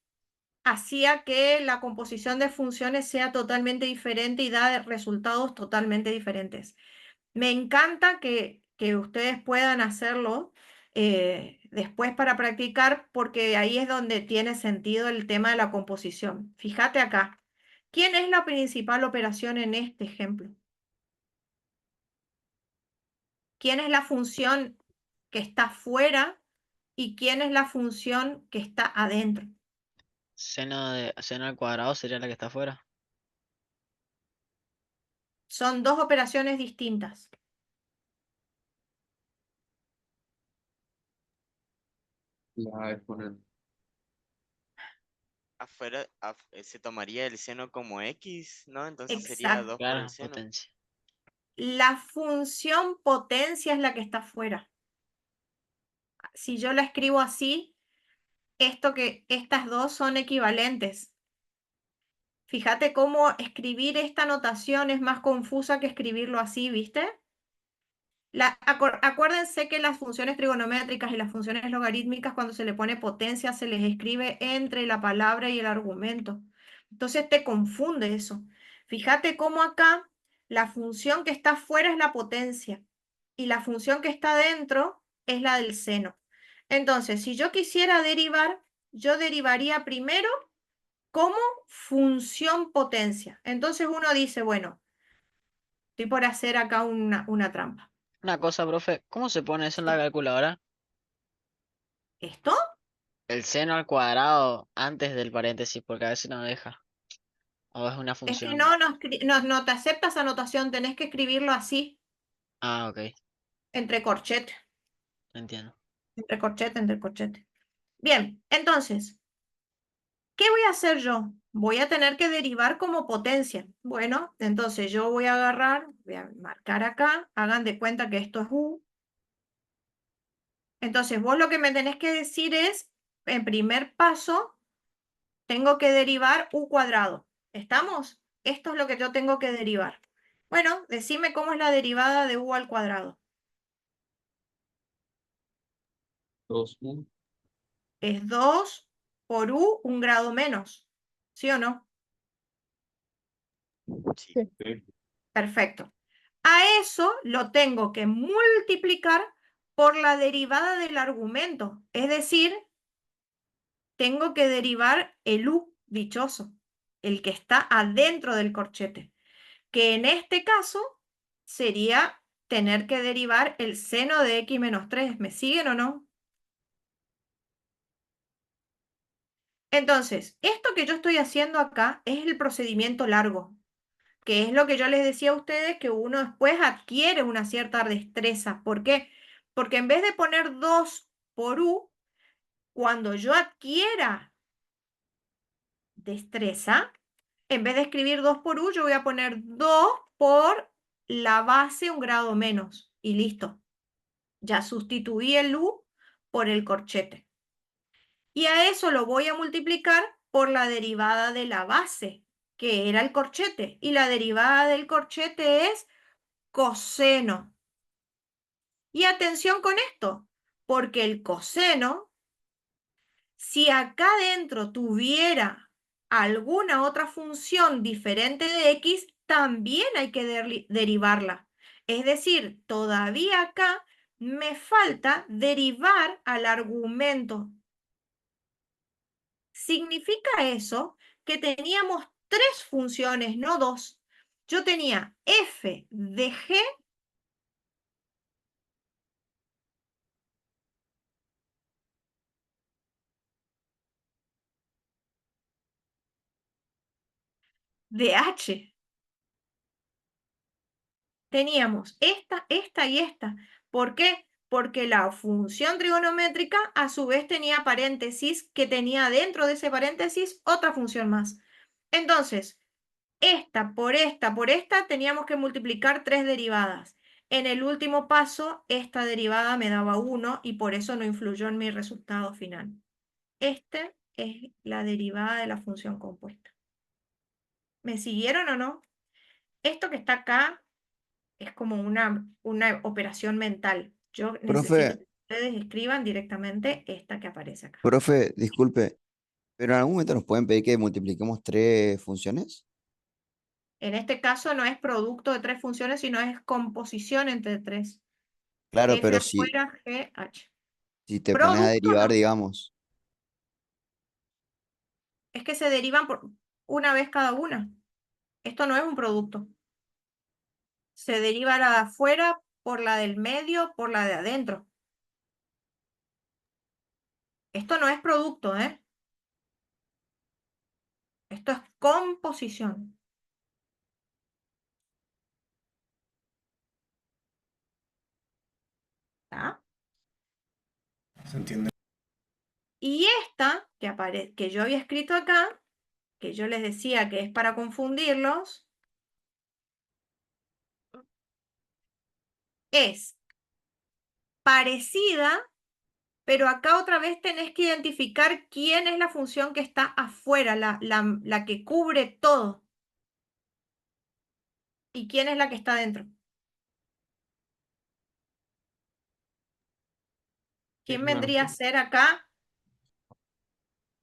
hacía que la composición de funciones sea totalmente diferente y da resultados totalmente diferentes. Me encanta que ustedes puedan hacerlo después para practicar, porque ahí es donde tiene sentido el tema de la composición. Fíjate acá. ¿Quién es la principal operación en este ejemplo? ¿Quién es la función que está fuera y quién es la función que está adentro? Seno al cuadrado sería la que está afuera. Son dos operaciones distintas. La exponente. Afuera se tomaría el seno como X, ¿no? Entonces sería Exacto. 2 por el Claro, seno. potencia. La función potencia es la que está fuera. Si yo la escribo así, estas dos son equivalentes. Fíjate cómo escribir esta notación es más confusa que escribirlo así, ¿viste? Acuérdense que las funciones trigonométricas y las funciones logarítmicas, cuando se le pone potencia, se les escribe entre la palabra y el argumento. Entonces te confunde eso. Fíjate cómo acá la función que está fuera es la potencia y la función que está dentro es la del seno. Entonces, si yo quisiera derivar, yo derivaría primero como función potencia. Entonces uno dice, bueno, estoy por hacer acá una trampa. Una cosa, profe, ¿cómo se pone eso en la calculadora? ¿Esto? El seno al cuadrado antes del paréntesis, porque a veces no deja. O es una Es que función. no te acepta esa anotación, tenés que escribirlo así, Ah, ok, entre corchete, entiendo. entre corchete, entre corchete. Bien, entonces, ¿qué voy a hacer yo? Voy a tener que derivar como potencia. Bueno, entonces yo voy a agarrar, voy a marcar acá, hagan de cuenta que esto es U. Entonces vos lo que me tenés que decir es, en primer paso, tengo que derivar U cuadrado. ¿Estamos? Esto es lo que yo tengo que derivar. Bueno, decime cómo es la derivada de U al cuadrado. 2U. Es 2 por U, un grado menos. ¿Sí o no? Sí. Sí. Perfecto. A eso lo tengo que multiplicar por la derivada del argumento. Es decir, tengo que derivar el U dichoso, el que está adentro del corchete, que en este caso sería tener que derivar el seno de x menos 3. ¿Me siguen o no? Entonces, esto que yo estoy haciendo acá es el procedimiento largo, que es lo que yo les decía a ustedes, que uno después adquiere una cierta destreza. ¿Por qué? Porque en vez de poner 2 por U, cuando yo adquiera destreza, en vez de escribir 2 por U, yo voy a poner 2 por la base un grado menos. Y listo. Ya sustituí el U por el corchete. Y a eso lo voy a multiplicar por la derivada de la base, que era el corchete. Y la derivada del corchete es coseno. Y atención con esto, porque el coseno, si acá dentro tuviera alguna otra función diferente de x, también hay que derivarla. Es decir, todavía acá me falta derivar al argumento. Significa eso que teníamos 3 funciones, no 2. Yo tenía f de g de h. Teníamos esta y esta. ¿Por qué? porque la función trigonométrica a su vez tenía paréntesis que tenía dentro de ese paréntesis otra función más. Entonces, esta por esta teníamos que multiplicar 3 derivadas. En el último paso, esta derivada me daba 1 y por eso no influyó en mi resultado final. Esta es la derivada de la función compuesta. ¿Me siguieron o no? Esto que está acá es como una operación mental. Yo necesito Profe, que ustedes escriban directamente esta que aparece acá. profe, disculpe, pero en algún momento nos pueden pedir que multipliquemos 3 funciones. En este caso no es producto de 3 funciones, sino es composición entre 3. Claro, F pero si, afuera, G, H. si te pones a Producto derivar, no, digamos. es que se derivan por una vez cada una. Esto no es un producto. Se deriva la de afuera por la del medio, por la de adentro. Esto no es producto, ¿eh? Esto es composición. ¿Está? ¿Se entiende? Y esta que yo había escrito acá, que yo les decía que es para confundirlos, es parecida, pero acá otra vez tenés que identificar quién es la función que está afuera, la que cubre todo. ¿Y quién es la que está dentro? ¿Quién vendría a ser acá?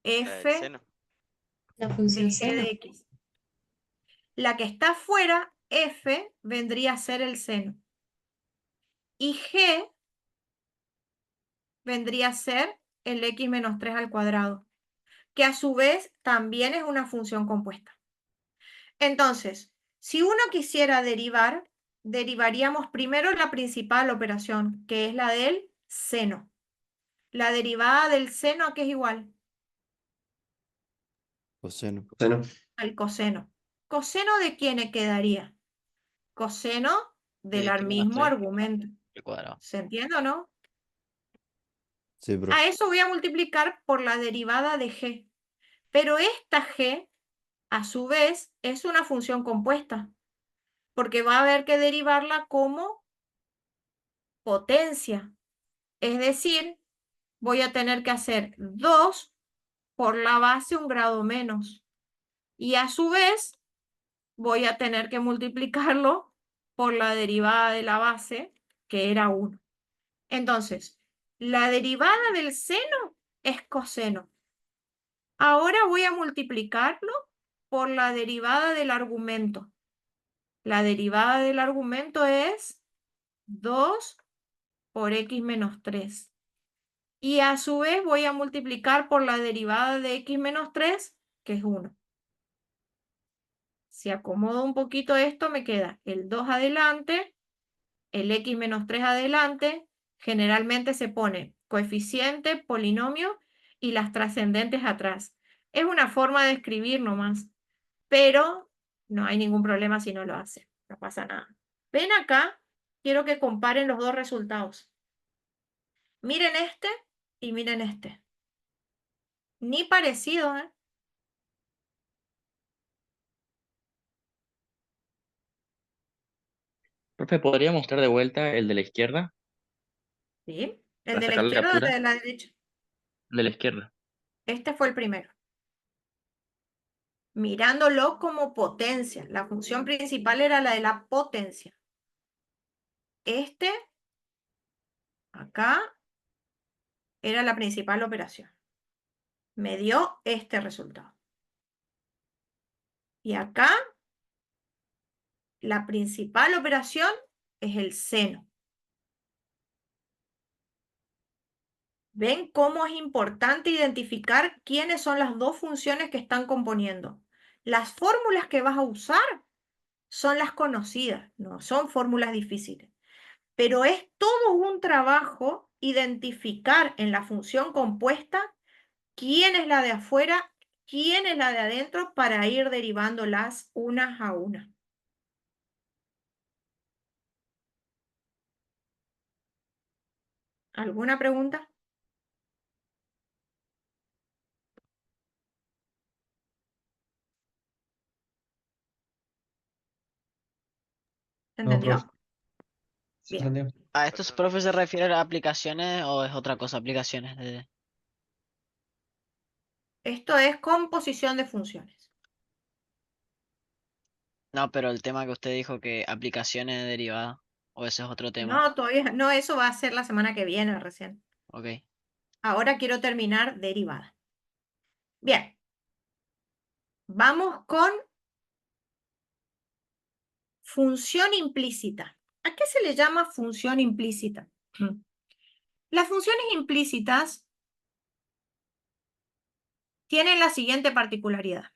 La del F seno. La de función G seno. de X. La que está afuera, F, vendría a ser el seno. Y G vendría a ser el X menos 3 al cuadrado, que a su vez también es una función compuesta. Entonces, si uno quisiera derivar, derivaríamos primero la principal operación, que es la del seno. La derivada del seno, ¿a qué es igual? Coseno. Coseno. Al coseno. ¿Coseno de quién quedaría? Coseno del De X menos mismo 3 argumento. al cuadrado. ¿Se entiende o no? Sí, profe. A eso voy a multiplicar por la derivada de g. Pero esta g, a su vez, es una función compuesta, porque va a haber que derivarla como potencia. Es decir, voy a tener que hacer 2 por la base un grado menos. Y a su vez, voy a tener que multiplicarlo por la derivada de la base, que era 1. Entonces, la derivada del seno es coseno. Ahora voy a multiplicarlo por la derivada del argumento. La derivada del argumento es 2 por x menos 3. Y a su vez voy a multiplicar por la derivada de x menos 3, que es 1. Si acomodo un poquito esto, me queda el 2 adelante, el x menos 3 adelante. Generalmente se pone coeficiente, polinomio y las trascendentes atrás. Es una forma de escribir nomás, pero no hay ningún problema si no lo hace. No pasa nada. Ven acá, quiero que comparen los dos resultados. Miren este y miren este. Ni parecido, ¿eh? Profe, ¿podría mostrar de vuelta el de la izquierda ¿Sí? ¿El para de la sacar la izquierda o el captura? de la derecha? El de la izquierda. Este fue el primero. Mirándolo como potencia. La función principal era la de la potencia. Este, acá, era la principal operación. Me dio este resultado. Y acá, la principal operación es el seno. ¿Ven cómo es importante identificar quiénes son las dos funciones que están componiendo? Las fórmulas que vas a usar son las conocidas, no son fórmulas difíciles. Pero es todo un trabajo identificar en la función compuesta quién es la de afuera, quién es la de adentro para ir derivándolas unas a una. ¿Alguna pregunta? ¿Se No, entendió? profe. ¿Se Bien. entendió? ¿A estos profe se refiere a aplicaciones o es otra cosa? Aplicaciones Esto es composición de funciones. No, pero el tema que usted dijo que aplicaciones derivadas, o ese es otro tema. No, todavía no, eso va a ser la semana que viene recién. Ok. Ahora quiero terminar derivada. Bien. Vamos con función implícita. ¿A qué se le llama función implícita? Las funciones implícitas tienen la siguiente particularidad.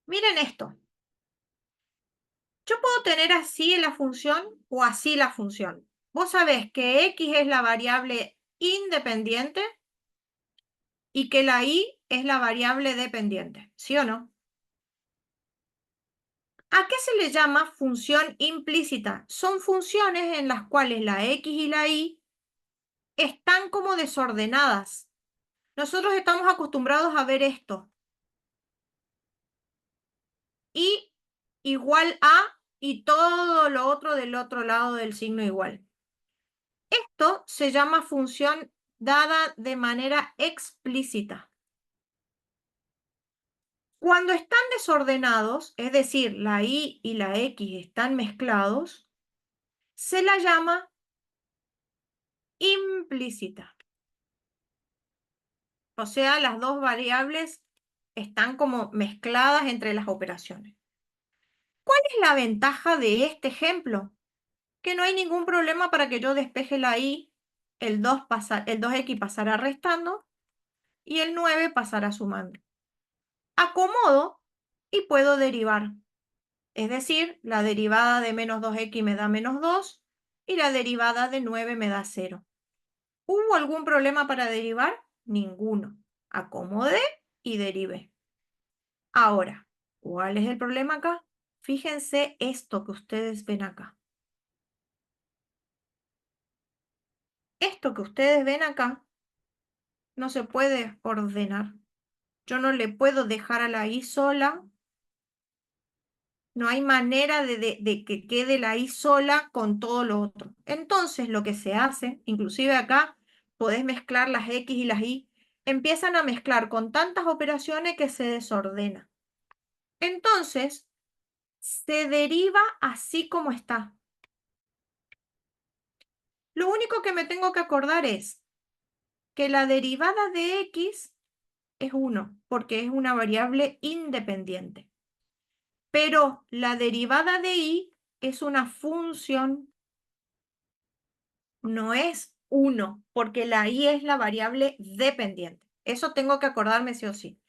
Miren esto. Yo puedo tener así la función o así la función. Vos sabés que x es la variable independiente y que la y es la variable dependiente, ¿sí o no? ¿A qué se le llama función implícita? Son funciones en las cuales la x y la y están como desordenadas. Nosotros estamos acostumbrados a ver esto. Y igual a y todo lo otro del otro lado del signo igual. Esto se llama función dada de manera explícita. Cuando están desordenados, es decir, la y la x están mezclados, se la llama implícita. O sea, las dos variables están como mezcladas entre las operaciones. ¿Cuál es la ventaja de este ejemplo? Que no hay ningún problema para que yo despeje la y, el 2x pasará restando y el 9 pasará sumando. Acomodo y puedo derivar. Es decir, la derivada de menos 2x me da menos 2 y la derivada de 9 me da 0. ¿Hubo algún problema para derivar? Ninguno. Acomodé y derivé. Ahora, ¿cuál es el problema acá? Fíjense esto que ustedes ven acá. Esto que ustedes ven acá no se puede ordenar. Yo no le puedo dejar a la i sola. No hay manera de que quede la i sola con todo lo otro. Entonces, lo que se hace, inclusive acá, podés mezclar las x y las y, empiezan a mezclar con tantas operaciones que se desordena. Entonces, se deriva así como está. Lo único que me tengo que acordar es que la derivada de x es 1, porque es una variable independiente. Pero la derivada de y es una función, no es 1, porque la y es la variable dependiente. Eso tengo que acordarme sí o sí.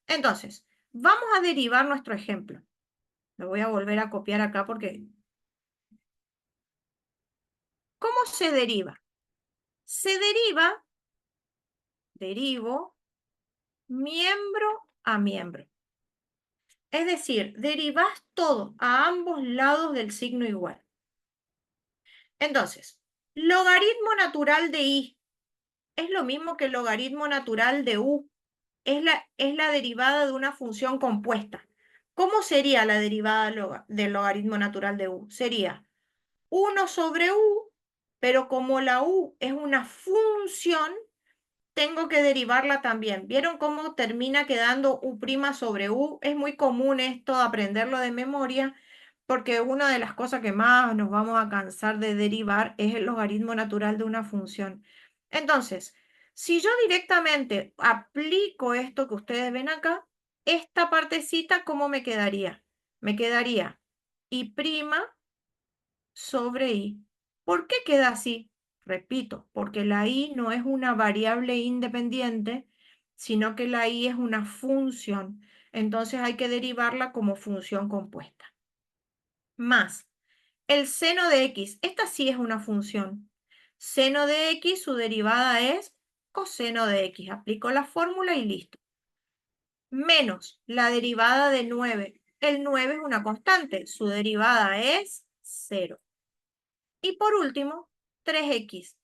Entonces, vamos a derivar nuestro ejemplo. Lo voy a volver a copiar acá porque... ¿Cómo se deriva? Se derivo, miembro a miembro. Es decir, derivás todo a ambos lados del signo igual. Entonces, logaritmo natural de i es lo mismo que el logaritmo natural de u. Es la derivada de una función compuesta. ¿Cómo sería la derivada del logaritmo natural de u? Sería 1 sobre u, pero como la u es una función, tengo que derivarla también. ¿Vieron cómo termina quedando u' sobre u? Es muy común esto, aprenderlo de memoria, porque una de las cosas que más nos vamos a cansar de derivar es el logaritmo natural de una función. Entonces, si yo directamente aplico esto que ustedes ven acá, esta partecita, ¿cómo me quedaría? Me quedaría i' sobre i. ¿Por qué queda así? Repito, porque la i no es una variable independiente, sino que la i es una función. Entonces hay que derivarla como función compuesta. Más el seno de x. Esta sí es una función. Seno de x, su derivada es coseno de x. Aplico la fórmula y listo. Menos la derivada de 9. El 9 es una constante, su derivada es 0. Y por último, 3x.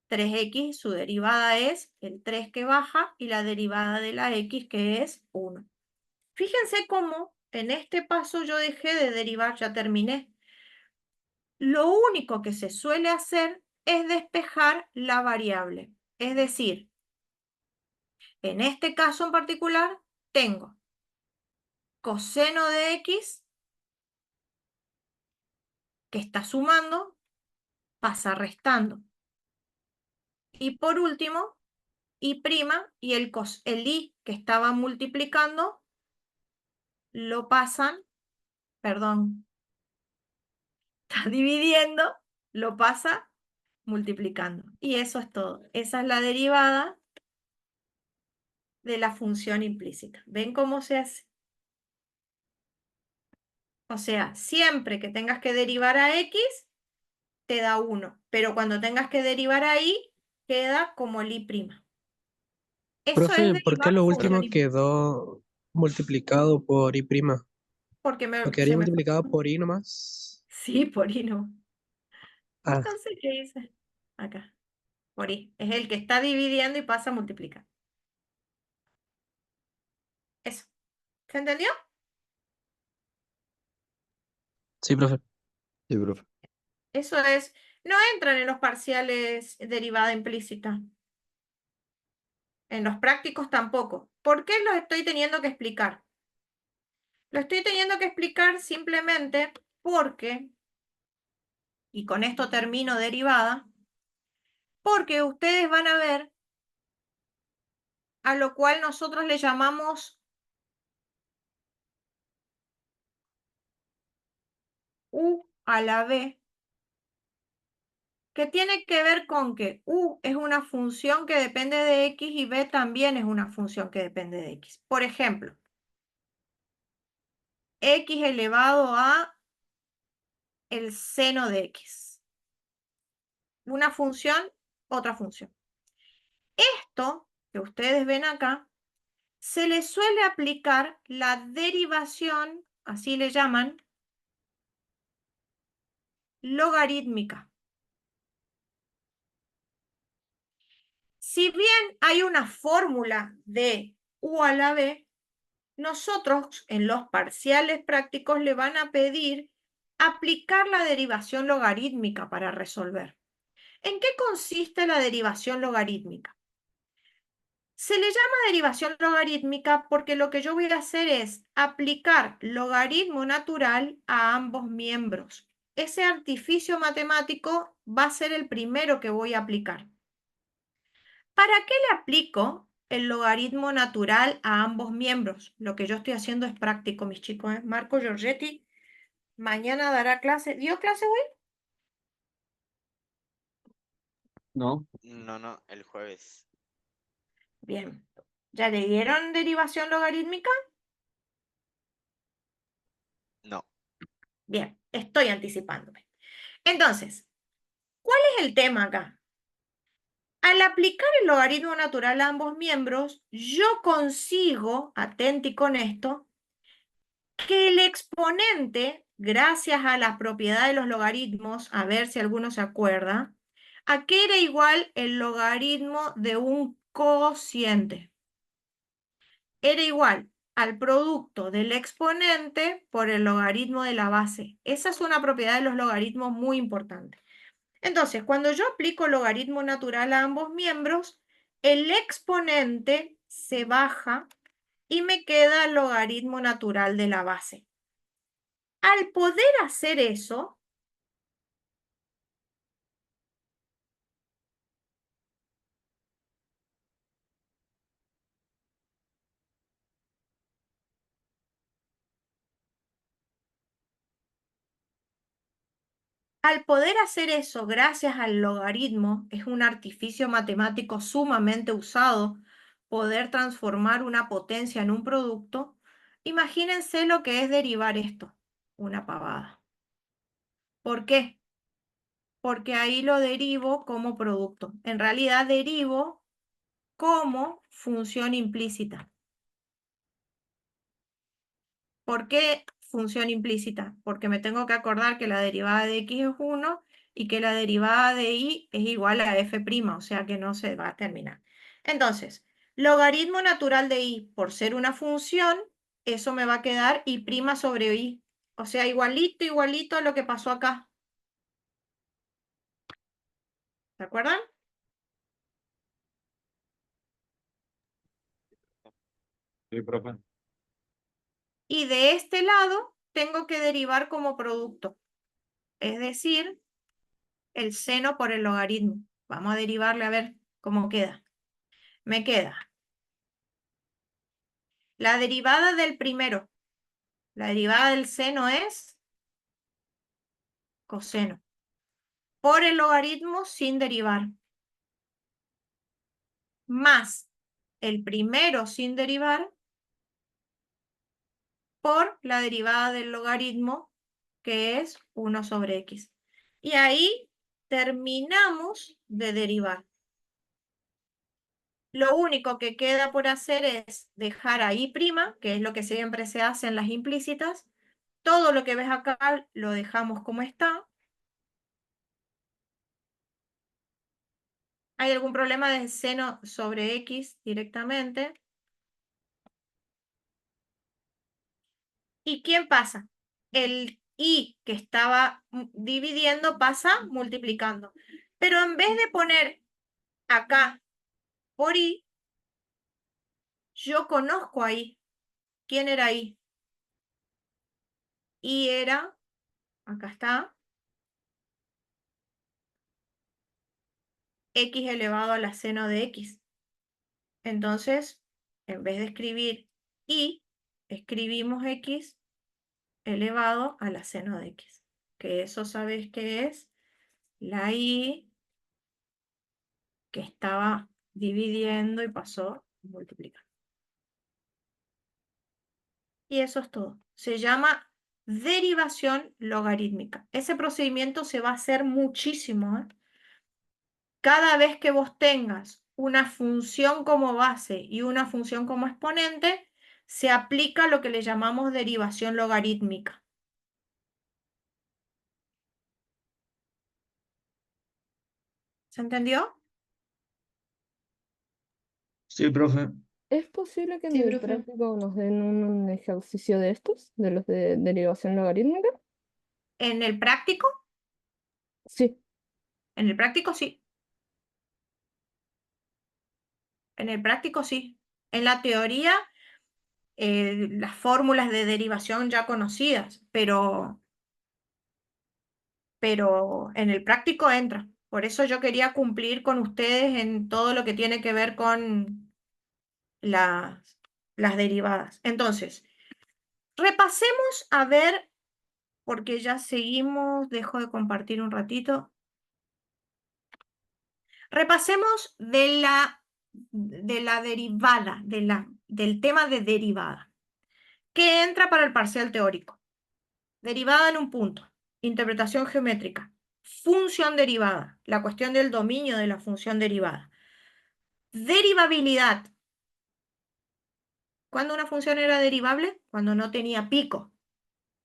3x, su derivada es el 3 que baja y la derivada de la x que es 1. Fíjense cómo en este paso yo dejé de derivar, ya terminé. Lo único que se suele hacer es despejar la variable. Es decir, en este caso en particular, tengo coseno de x que está sumando, pasa restando. Y por último, y' y el i que estaba multiplicando, lo pasan, perdón, está dividiendo, lo pasa multiplicando. Y eso es todo. Esa es la derivada de la función implícita. ¿Ven cómo se hace? O sea, siempre que tengas que derivar a x, te da 1. Pero cuando tengas que derivar a y, queda como el i'. Eso es Profe, ¿por qué derivar lo función último implícita. quedó multiplicado por I'? Porque ¿Lo se quedaría me fue. multiplicado por I nomás? Sí, por i no. Ah, No sé qué hice. Acá. Por i. Es el que está dividiendo y pasa a multiplicar. Eso. ¿Se entendió? sí, profe. Sí, profe. Eso es. No entran en los parciales derivada implícita. En los prácticos tampoco. ¿Por qué los estoy teniendo que explicar? Lo estoy teniendo que explicar simplemente porque, y con esto termino derivada, porque ustedes van a ver a lo cual nosotros le llamamos u a la b, que tiene que ver con que u es una función que depende de x y b también es una función que depende de x. Por ejemplo, x elevado a el seno de x. Una función, otra función. Esto que ustedes ven acá, se le suele aplicar la derivación, así le llaman, logarítmica. Si bien hay una fórmula de u a la b, nosotros en los parciales prácticos le van a pedir aplicar la derivación logarítmica para resolver. ¿En qué consiste la derivación logarítmica? Se le llama derivación logarítmica porque lo que yo voy a hacer es aplicar logaritmo natural a ambos miembros. Ese artificio matemático va a ser el primero que voy a aplicar. ¿Para qué le aplico el logaritmo natural a ambos miembros? Lo que yo estoy haciendo es práctico, mis chicos. Marco Giorgetti mañana dará clase. ¿Dio clase hoy? No, No, el jueves. Bien. ¿Ya le dieron derivación logarítmica? No. Bien, estoy anticipándome. Entonces, ¿cuál es el tema acá? Al aplicar el logaritmo natural a ambos miembros, yo consigo, atenti con esto, que el exponente, gracias a la propiedad de los logaritmos, a ver si alguno se acuerda, ¿a qué era igual el logaritmo de un cociente? Era igual al producto del exponente por el logaritmo de la base. Esa es una propiedad de los logaritmos muy importante. Entonces, cuando yo aplico logaritmo natural a ambos miembros, el exponente se baja y me queda el logaritmo natural de la base. Al poder hacer eso, gracias al logaritmo, es un artificio matemático sumamente usado, poder transformar una potencia en un producto. Imagínense lo que es derivar esto, una pavada. ¿Por qué? porque ahí lo derivo como producto. En realidad derivo como función implícita. ¿Por qué función implícita? Porque me tengo que acordar que la derivada de x es 1 y que la derivada de y es igual a f', o sea que no se va a terminar. Entonces, logaritmo natural de y, por ser una función, eso me va a quedar y' sobre y. O sea, igualito, igualito a lo que pasó acá. ¿Se acuerdan? Sí, profe. Y de este lado tengo que derivar como producto. Es decir, el seno por el logaritmo. Vamos a derivarle a ver cómo queda. Me queda la derivada del primero. La derivada del seno es coseno. Por el logaritmo sin derivar. Más el primero sin derivar por la derivada del logaritmo, que es 1 sobre x. Y ahí terminamos de derivar. Lo único que queda por hacer es dejar a y', que es lo que siempre se hace en las implícitas. Todo lo que ves acá lo dejamos como está. ¿Hay algún problema de seno sobre x directamente? ¿Y quién pasa? El y que estaba dividiendo pasa multiplicando. Pero en vez de poner acá por y, yo conozco ahí. ¿Quién era y? Y era, acá está, x elevado a la seno de x. Entonces, en vez de escribir y, escribimos x elevado a la seno de x. Que eso sabes qué es la y que estaba dividiendo y pasó a multiplicar. Y eso es todo. Se llama derivación logarítmica. Ese procedimiento se va a hacer muchísimo, ¿eh? Cada vez que vos tengas una función como base y una función como exponente, se aplica lo que le llamamos derivación logarítmica. ¿Se entendió? Sí, profe. ¿Es posible que en Sí, el profe. práctico nos den un ejercicio de estos, de los de derivación logarítmica? ¿En el práctico? Sí. En el práctico sí. En el práctico sí. En la teoría, las fórmulas de derivación ya conocidas, pero en el práctico entra. Por eso yo quería cumplir con ustedes en todo lo que tiene que ver con las derivadas. Entonces, repasemos a ver, porque ya seguimos, dejo de compartir un ratito. Repasemos de la derivada, del tema de derivada. ¿Qué entra para el parcial teórico? Derivada en un punto, interpretación geométrica, función derivada, la cuestión del dominio de la función derivada. Derivabilidad. ¿Cuándo una función era derivable? Cuando no tenía pico,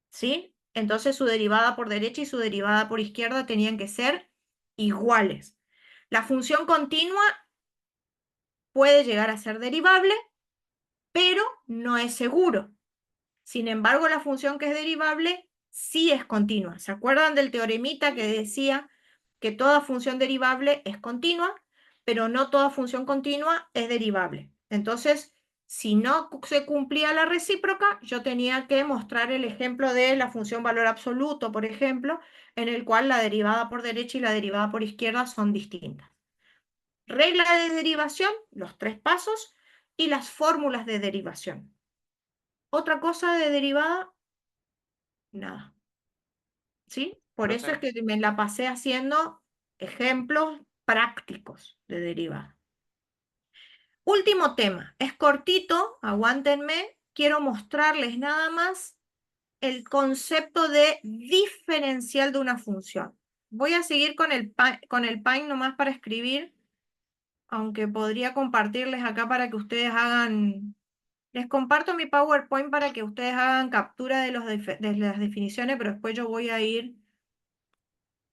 ¿sí? Entonces su derivada por derecha y su derivada por izquierda tenían que ser iguales. La función continua puede llegar a ser derivable, pero no es seguro. Sin embargo, la función que es derivable sí es continua. ¿Se acuerdan del teoremita que decía que toda función derivable es continua, pero no toda función continua es derivable? Entonces, si no se cumplía la recíproca, yo tenía que mostrar el ejemplo de la función valor absoluto, por ejemplo, en el cual la derivada por derecha y la derivada por izquierda son distintas. Regla de derivación, los 3 pasos, y las fórmulas de derivación. Otra cosa de derivada, nada. ¿Sí? Por eso es Profe, que me la pasé haciendo ejemplos prácticos de derivada. Último tema, es cortito, aguántenme, quiero mostrarles nada más el concepto de diferencial de una función. Voy a seguir con con el Paint nomás para escribir, aunque podría compartirles acá para que ustedes hagan... Les comparto mi PowerPoint para que ustedes hagan captura de de las definiciones, pero después yo voy a ir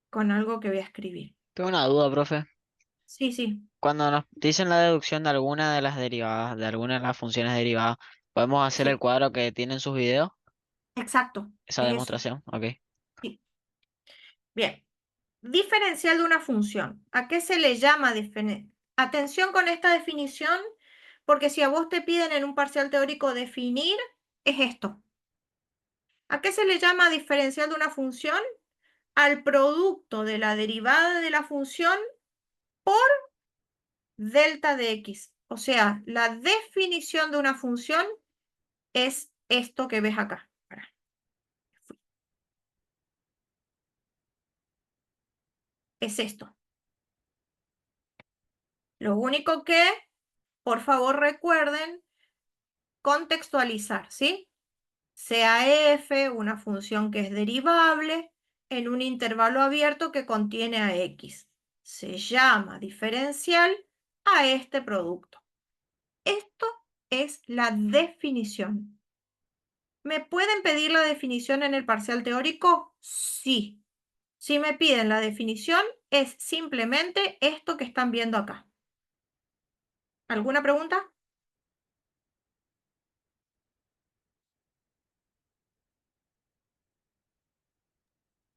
con algo que voy a escribir. Tengo una duda, profe. Sí, sí, Cuando nos dicen la deducción de alguna de las derivadas, de alguna de las funciones derivadas, ¿podemos hacer el sí, cuadro que tienen sus videos? exacto, Esa es eso. demostración, ok. Sí. Bien, diferencial de una función. ¿A qué se le llama diferencial? Atención con esta definición, porque si a vos te piden en un parcial teórico definir, es esto. ¿A qué se le llama diferencial de una función? Al producto de la derivada de la función por delta de x. O sea, la definición de una función es esto que ves acá. Pará. Es esto. Lo único que, por favor, recuerden contextualizar, ¿sí? Sea f una función que es derivable en un intervalo abierto que contiene a x. Se llama diferencial a este producto. Esto es la definición. ¿Me pueden pedir la definición en el parcial teórico? Sí. Si me piden la definición, es simplemente esto que están viendo acá. ¿Alguna pregunta?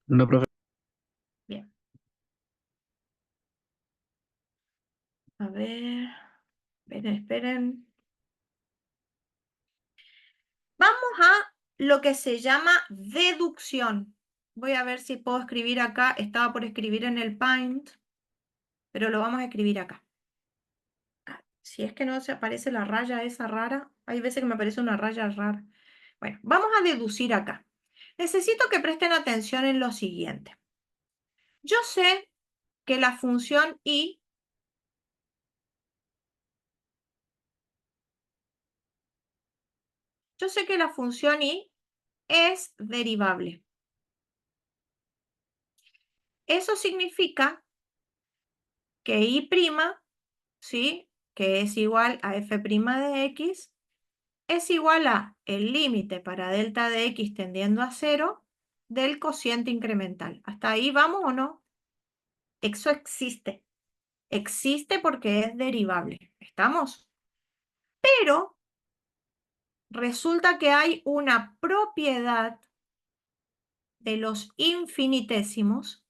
No, profe. Bien. A ver. Esperen, esperen. Vamos a lo que se llama deducción. Voy a ver si puedo escribir acá. Estaba por escribir en el Paint, pero lo vamos a escribir acá. Si es que no se aparece la raya esa rara. Hay veces que me aparece una raya rara. Bueno, vamos a deducir acá. Necesito que presten atención en lo siguiente. Yo sé que la función y es derivable. Eso significa que y', ¿sí? Que es igual a f' de x, es igual a el límite para delta de x tendiendo a 0 del cociente incremental. ¿Hasta ahí vamos o no? Eso existe. Existe porque es derivable. ¿Estamos? Pero resulta que hay una propiedad de los infinitésimos.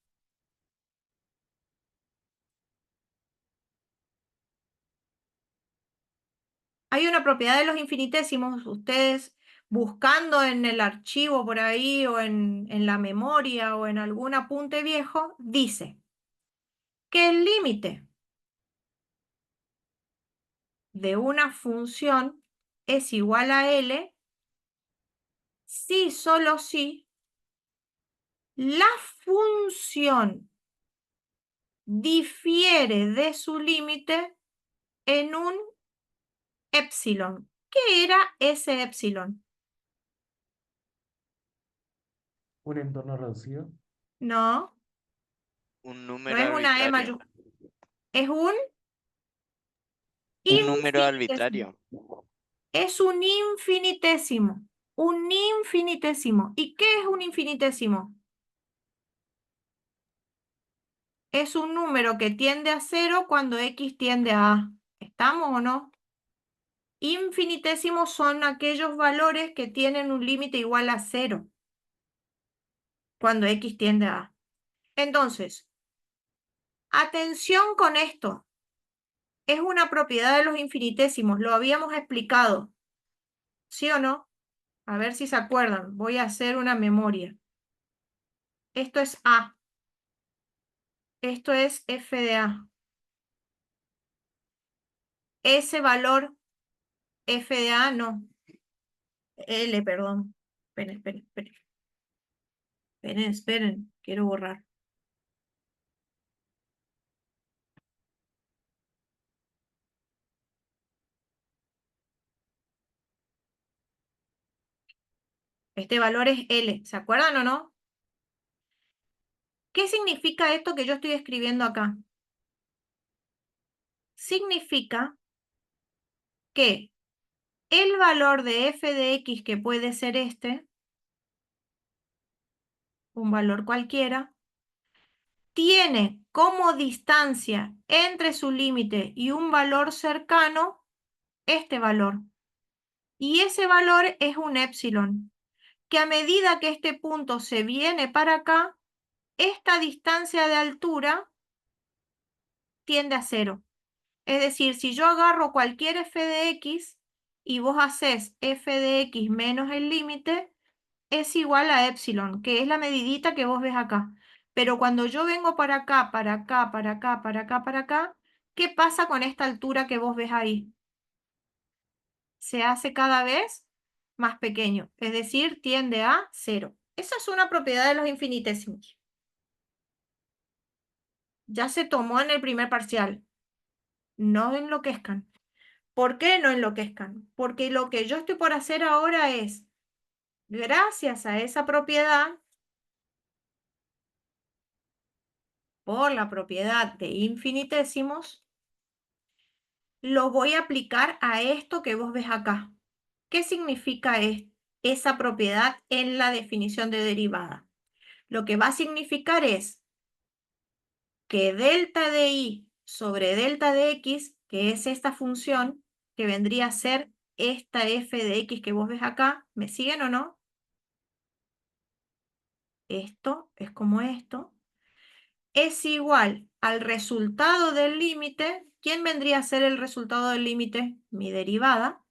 Hay una propiedad de los infinitésimos, ustedes buscando en el archivo por ahí o en la memoria o en algún apunte viejo, dice que el límite de una función es igual a L si, solo si, la función difiere de su límite en un epsilon. ¿Qué era ese epsilon? Un entorno reducido. No, Un no número es una E arbitrario. mayúscula, es un Un número infinitésimo. arbitrario. Es un infinitésimo. Un infinitésimo. ¿Y qué es un infinitésimo? Es un número que tiende a 0 cuando x tiende a A. ¿Estamos o no? Infinitésimos son aquellos valores que tienen un límite igual a 0 cuando x tiende a A. Entonces, atención con esto. Es una propiedad de los infinitésimos. Lo habíamos explicado. ¿Sí o no? A ver si se acuerdan. Voy a hacer una memoria. Esto es A. Esto es f de A. Ese valor f de A no. L, perdón. Esperen, esperen, esperen. Esperen, esperen. Quiero borrar. Este valor es L. ¿Se acuerdan o no? ¿Qué significa esto que yo estoy escribiendo acá? Significa que el valor de f de x, que puede ser este, un valor cualquiera, tiene como distancia entre su límite y un valor cercano este valor. Y ese valor es un épsilon, que a medida que este punto se viene para acá, esta distancia de altura tiende a 0. Es decir, si yo agarro cualquier f de x y vos haces f de x menos el límite, es igual a épsilon, que es la medidita que vos ves acá. Pero cuando yo vengo para acá, para acá, para acá, para acá, para acá, ¿qué pasa con esta altura que vos ves ahí? Se hace cada vez más pequeño, es decir, tiende a 0. Esa es una propiedad de los infinitesimos. Ya se tomó en el primer parcial. No enloquezcan. ¿Por qué no enloquezcan? Porque lo que yo estoy por hacer ahora es, gracias a esa propiedad, por la propiedad de infinitesimos, lo voy a aplicar a esto que vos ves acá. ¿Qué significa esa propiedad en la definición de derivada? Lo que va a significar es que delta de y sobre delta de x, que es esta función, que vendría a ser esta f de x que vos ves acá, ¿me siguen o no? Esto es como esto. Es igual al resultado del límite. ¿Quién vendría a ser el resultado del límite? Mi derivada.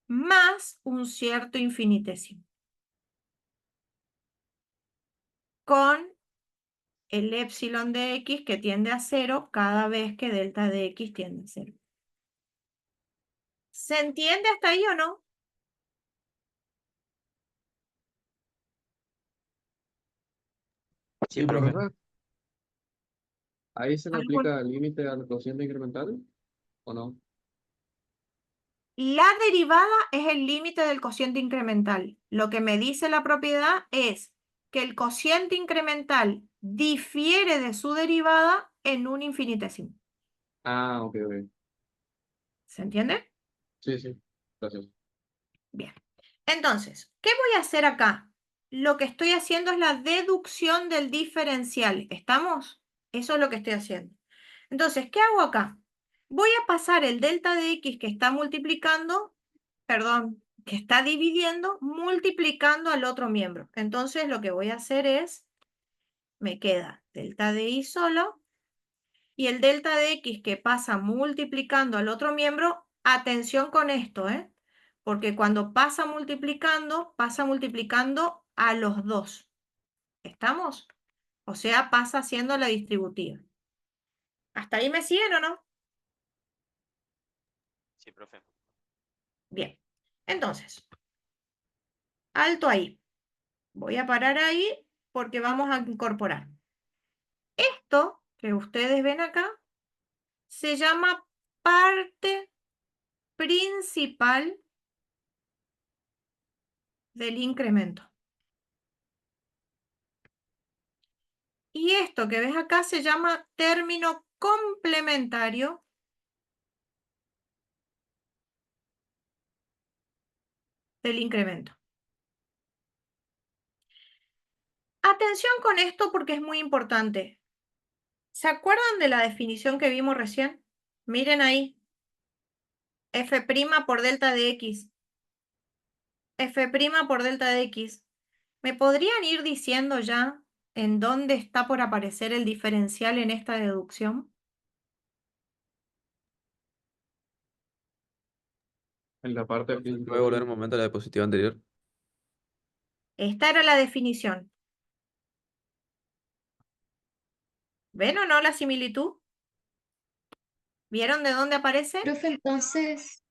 Más un cierto infinitésimo. Con el épsilon de x que tiende a 0 cada vez que delta de x tiende a 0. ¿Se entiende hasta ahí o no? Sí, profe. ¿Ahí se le ¿Algo? aplica el límite al cociente incremental o no? La derivada es el límite del cociente incremental. Lo que me dice la propiedad es que el cociente incremental difiere de su derivada en un infinitésimo. Ah, ok, ok. ¿Se entiende? Sí, sí. Gracias. Bien. Entonces, ¿qué voy a hacer acá? Lo que estoy haciendo es la deducción del diferencial. ¿Estamos? Eso es lo que estoy haciendo. Entonces, ¿qué hago acá? Voy a pasar el delta de x que está multiplicando, perdón, que está dividiendo, multiplicando al otro miembro. Entonces, lo que voy a hacer es, me queda delta de y solo, y el delta de x que pasa multiplicando al otro miembro, atención con esto, porque cuando pasa multiplicando a los dos. ¿Estamos? O sea, pasa haciendo la distributiva. ¿Hasta ahí me siguen o no? Sí, profe. Bien. Entonces, alto ahí. Voy a parar ahí porque vamos a incorporar. Esto que ustedes ven acá se llama parte principal del incremento. Y esto que ves acá se llama término complementario del incremento. Atención con esto porque es muy importante. ¿Se acuerdan de la definición que vimos recién? Miren ahí. F' por delta de x. F' por delta de x. ¿Me podrían ir diciendo ya en dónde está por aparecer el diferencial en esta deducción? En la parte ¿Puede volver un momento a la diapositiva anterior? Esta era la definición. ¿Ven o no la similitud? ¿Vieron de dónde aparece? Profe, entonces,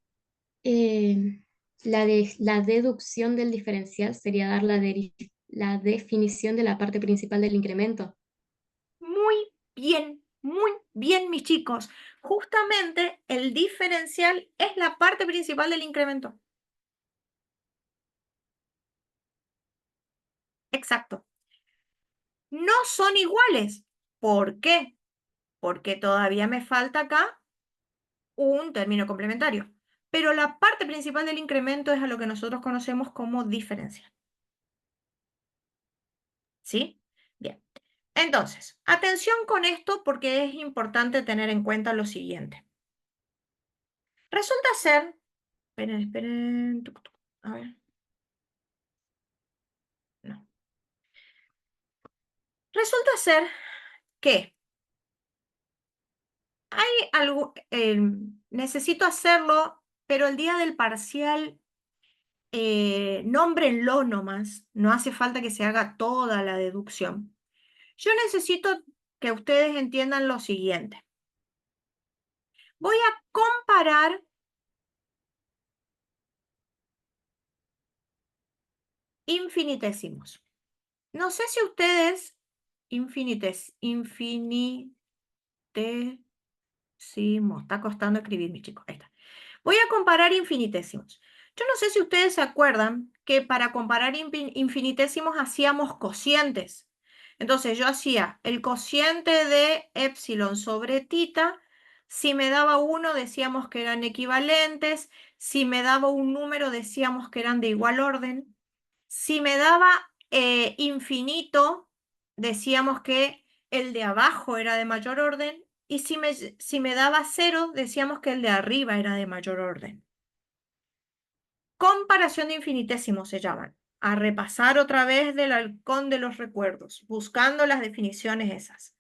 la deducción del diferencial sería dar la definición de la parte principal del incremento. Muy bien, mis chicos. Justamente el diferencial es la parte principal del incremento. Exacto. No son iguales. ¿Por qué? Porque todavía me falta acá un término complementario. Pero la parte principal del incremento es a lo que nosotros conocemos como diferencial. ¿Sí? Bien. Entonces, atención con esto porque es importante tener en cuenta lo siguiente. Resulta ser... Esperen. A ver. No. Resulta ser que hay algo... necesito hacerlo, pero el día del parcial... nómbrenlo nomás, no hace falta que se haga toda la deducción. Yo necesito que ustedes entiendan lo siguiente. Voy a comparar infinitésimos. No sé si ustedes, infinitesimos, está costando escribir, mis chicos, ahí está. Voy a comparar infinitésimos. Yo no sé si ustedes se acuerdan que para comparar infinitésimos hacíamos cocientes. Entonces yo hacía el cociente de epsilon sobre tita. Si me daba 1 decíamos que eran equivalentes. Si me daba un número decíamos que eran de igual orden. Si me daba infinito decíamos que el de abajo era de mayor orden. Y si me daba 0 decíamos que el de arriba era de mayor orden. Comparación de infinitésimos se llaman. A repasar otra vez del halcón de los recuerdos, buscando las definiciones esas.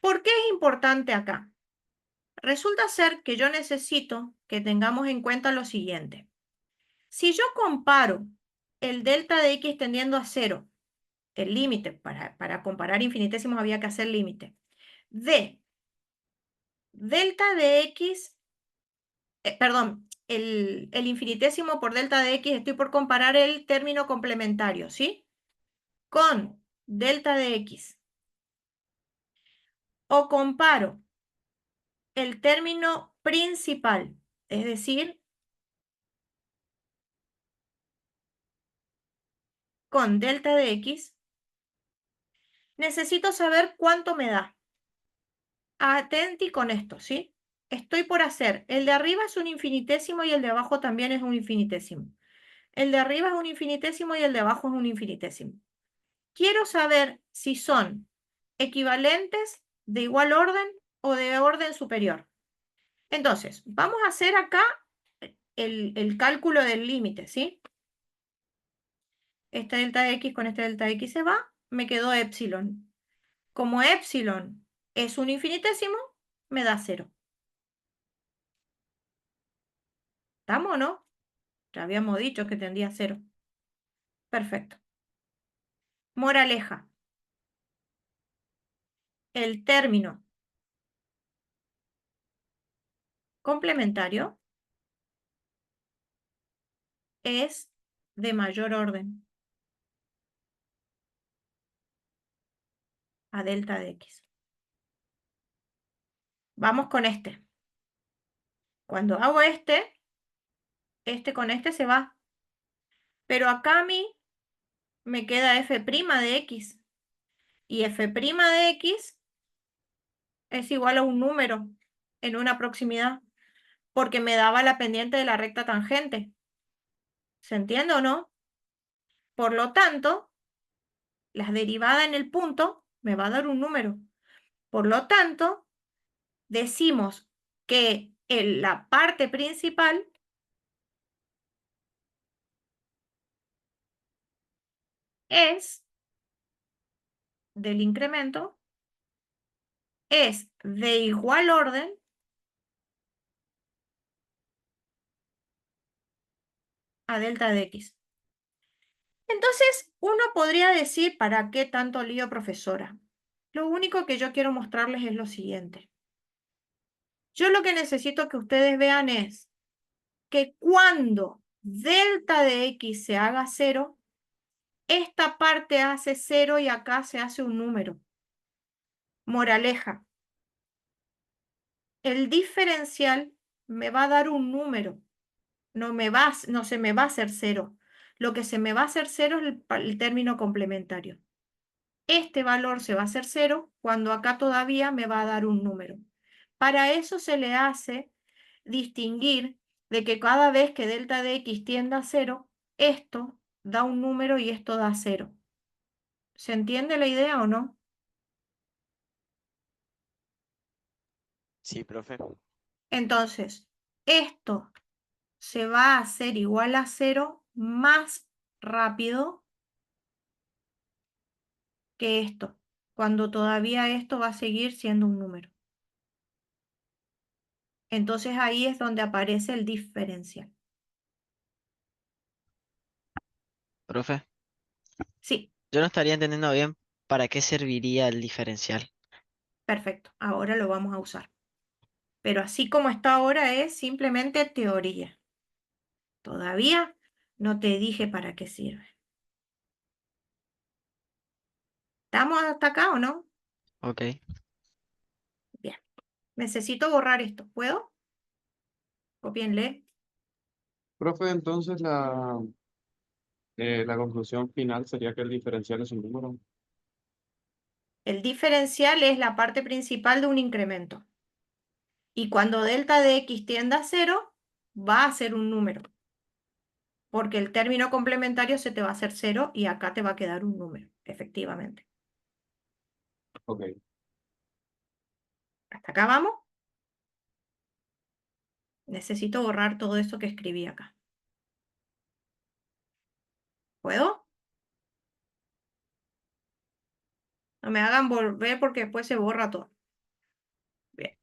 ¿Por qué es importante acá? Resulta ser que yo necesito que tengamos en cuenta lo siguiente. Si yo comparo el delta de x tendiendo a 0, el límite, para comparar infinitésimos había que hacer límite, de delta de x, perdón, el infinitésimo por delta de x, estoy por comparar el término complementario, ¿sí? Con delta de x. O comparo el término principal, es decir, con delta de x, necesito saber cuánto me da. Atenti con esto, ¿sí? Estoy por hacer, el de arriba es un infinitésimo y el de abajo también es un infinitésimo. El de arriba es un infinitésimo y el de abajo es un infinitésimo. Quiero saber si son equivalentes, de igual orden o de orden superior. Entonces, vamos a hacer acá el cálculo del límite, ¿sí? Esta delta de x con esta delta de x se va, me quedó epsilon. Como epsilon es un infinitésimo, me da 0. ¿Estamos o no? Ya habíamos dicho que tendría 0. Perfecto. Moraleja. El término complementario es de mayor orden a delta de x. Vamos con este. Cuando hago este con este se va. Pero acá a mí me queda f' de x. Y f' de x es igual a un número en una proximidad, porque me daba la pendiente de la recta tangente. ¿Se entiende o no? Por lo tanto, la derivada en el punto me va a dar un número. Por lo tanto, decimos que la parte principal es del incremento, es de igual orden a delta de x. Entonces, uno podría decir, ¿para qué tanto lío, profesora? Lo único que yo quiero mostrarles es lo siguiente. Yo lo que necesito que ustedes vean es que cuando delta de x se haga 0, esta parte hace 0 y acá se hace un número. Moraleja. El diferencial me va a dar un número. No se me va a hacer 0. lo que se me va a hacer cero es el término complementario. Este valor se va a hacer cero cuando acá todavía me va a dar un número. Para eso se le hace distinguir de que cada vez que delta de x tienda a cero, esto da un número y esto da cero. ¿Se entiende la idea o no? Sí, profe. Entonces, esto se va a hacer igual a cero más rápido que esto, cuando todavía esto va a seguir siendo un número. Entonces ahí es donde aparece el diferencial. Profe, Sí, yo no estaría entendiendo bien para qué serviría el diferencial. perfecto. Ahora lo vamos a usar. Pero así como está ahora es simplemente teoría. Todavía no te dije para qué sirve. ¿Estamos hasta acá o no? Ok. Bien. Necesito borrar esto. ¿Puedo? Copienle. Profe, entonces la conclusión final sería que el diferencial es un número. El diferencial es la parte principal de un incremento. Y cuando delta de x tienda a cero, va a ser un número. Porque el término complementario se te va a hacer cero y acá te va a quedar un número, efectivamente. Ok. ¿Hasta acá vamos? Necesito borrar todo esto que escribí acá. ¿Puedo? No me hagan volver porque después se borra todo. Bien.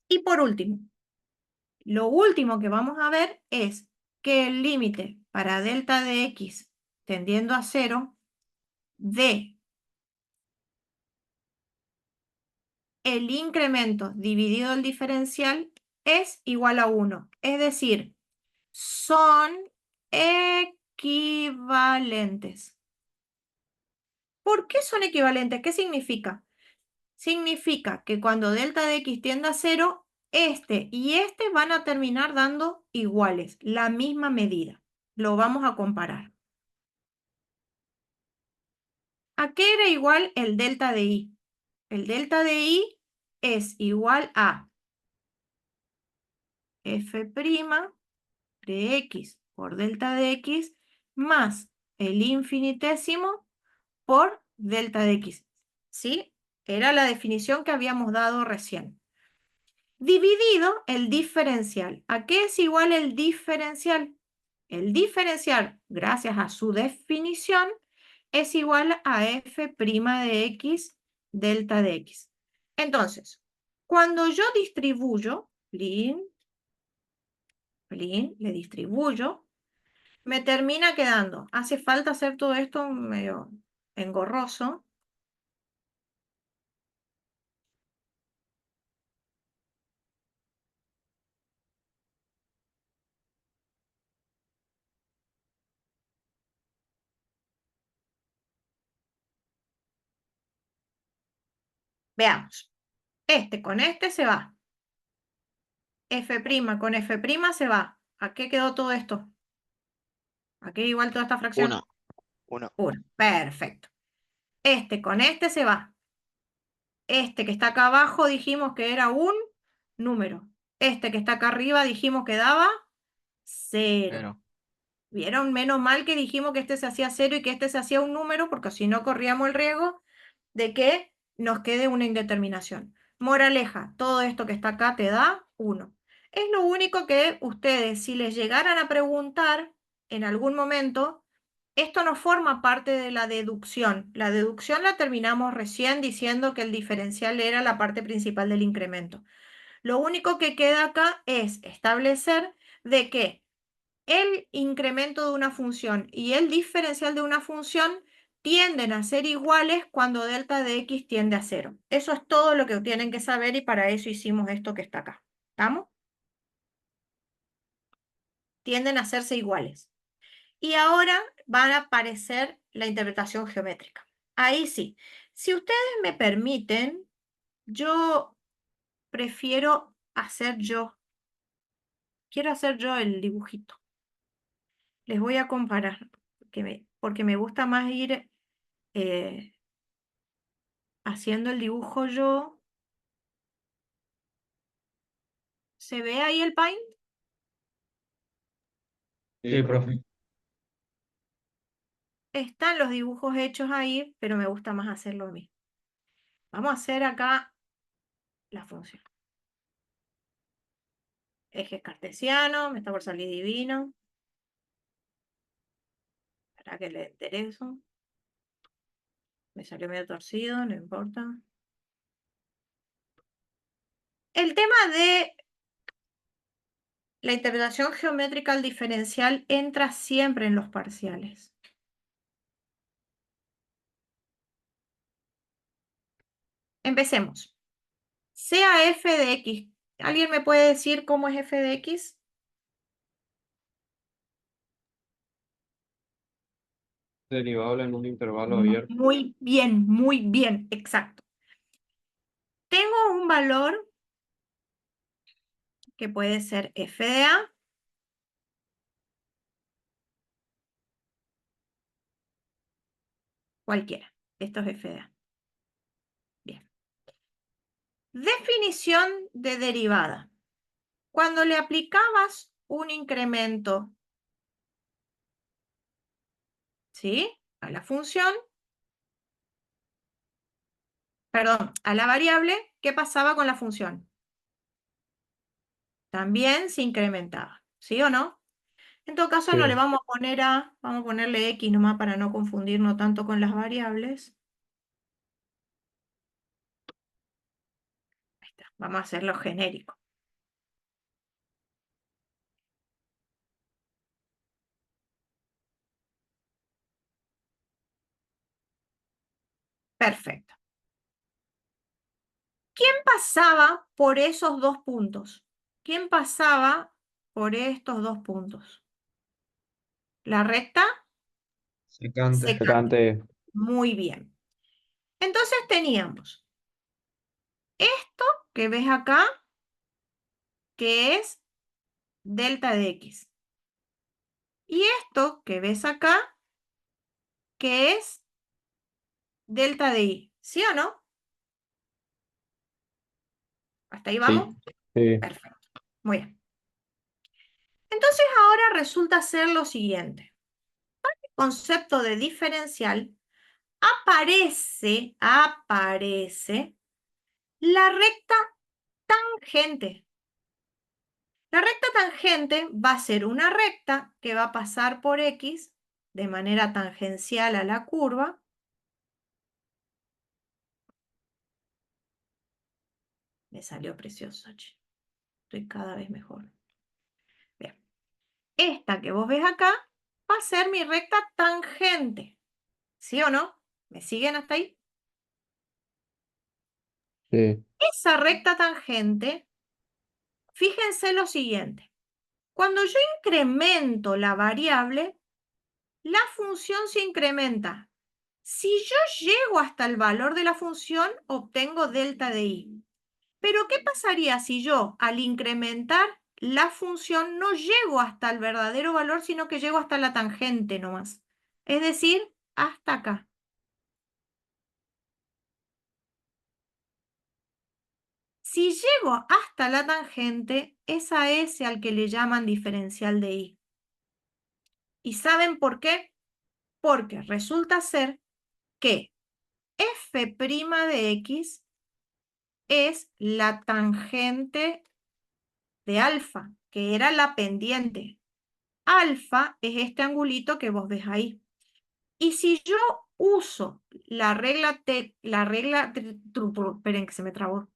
Y por último, lo último que vamos a ver es que el límite para delta de x tendiendo a cero de el incremento dividido el diferencial es igual a 1. Es decir, son equivalentes. ¿Por qué son equivalentes? ¿Qué significa? Significa que cuando delta de x tiende a cero, este y este van a terminar dando iguales, la misma medida. Lo vamos a comparar. ¿A qué era igual el delta de y? El delta de y es igual a f' de x por delta de x más el infinitésimo por delta de x. ¿Sí? Era la definición que habíamos dado recién. Dividido el diferencial. ¿A qué es igual el diferencial? El diferencial, gracias a su definición, es igual a f' de x delta de x. Entonces, cuando yo distribuyo, le distribuyo, me termina quedando. Hace falta hacer todo esto medio engorroso. Veamos. Este con este se va. F' con F' se va. ¿A qué quedó todo esto? ¿A qué igual toda esta fracción? 1. 1. 1. Perfecto. Este con este se va. Este que está acá abajo dijimos que era un número. Este que está acá arriba dijimos que daba 0. Pero, ¿Vieron? Menos mal que dijimos que este se hacía 0 y que este se hacía un número, porque si no corríamos el riesgo de que nos quede una indeterminación. Moraleja, todo esto que está acá te da 1. Es lo único que ustedes, si les llegaran a preguntar en algún momento, esto no forma parte de la deducción. La deducción la terminamos recién diciendo que el diferencial era la parte principal del incremento. Lo único que queda acá es establecer de que el incremento de una función y el diferencial de una función tienden a ser iguales cuando delta de x tiende a 0. Eso es todo lo que tienen que saber y para eso hicimos esto que está acá. ¿Estamos? Tienden a hacerse iguales. Y ahora van a aparecer la interpretación geométrica. Ahí sí. Si ustedes me permiten, yo prefiero hacer yo. Quiero hacer yo el dibujito. Les voy a comparar, porque me gusta más ir haciendo el dibujo yo. ¿Se ve ahí el Paint? Sí, profe. Están los dibujos hechos ahí, pero me gusta más hacerlo a mí. Vamos a hacer acá la función. Ejes cartesiano, me está por salir divino. Para que le enderezo. Me salió medio torcido, no importa. El tema de la interpretación geométrica al diferencial entra siempre en los parciales. Empecemos. Sea f de x. ¿Alguien me puede decir cómo es f de x? Derivable en un intervalo abierto. Muy bien, exacto. Tengo un valor que puede ser f de a cualquiera. Esto es f de a. Bien. Definición de derivada. Cuando le aplicabas un incremento, ¿sí?, a la función, perdón, a la variable, ¿qué pasaba con la función? También se incrementaba, ¿sí o no? En todo caso, no Sí. le vamos a poner a, vamos a ponerle x nomás para no confundirnos tanto con las variables. Ahí está, vamos a hacerlo genérico. Perfecto. ¿Quién pasaba por esos dos puntos? ¿Quién pasaba por estos dos puntos? ¿La recta? Secante. Secante. Muy bien. Entonces teníamos esto que ves acá, que es delta de x. Y esto que ves acá, que es delta de y. ¿Sí o no? ¿Hasta ahí vamos? Sí. Perfecto. Muy bien. Entonces ahora resulta ser lo siguiente. El concepto de diferencial aparece la recta tangente. La recta tangente va a ser una recta que va a pasar por x de manera tangencial a la curva. Me salió precioso, che. Estoy cada vez mejor. Bien. Esta que vos ves acá va a ser mi recta tangente. ¿Sí o no? ¿Me siguen hasta ahí? Sí. Esa recta tangente, fíjense lo siguiente. Cuando yo incremento la variable, la función se incrementa. Si yo llego hasta el valor de la función, obtengo delta de i. Pero ¿qué pasaría si yo, al incrementar la función, no llego hasta el verdadero valor, sino que llego hasta la tangente nomás? Es decir, hasta acá. Si llego hasta la tangente, es a ese al que le llaman diferencial de i. ¿Y saben por qué? Porque resulta ser que f' de x es la tangente de alfa, que era la pendiente. Alfa es este angulito que vos ves ahí. Y si yo uso la regla, esperen que se me trabó,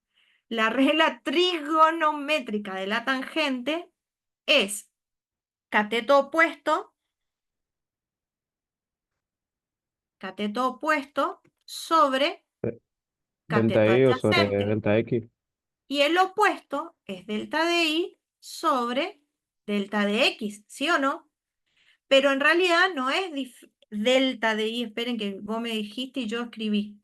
la regla trigonométrica de la tangente es cateto opuesto sobre Delta cateto I o sobre adyacente. delta X. Y el opuesto es delta de y sobre delta de x, ¿sí o no? Pero en realidad no es delta de y, esperen que vos me dijiste y yo escribí.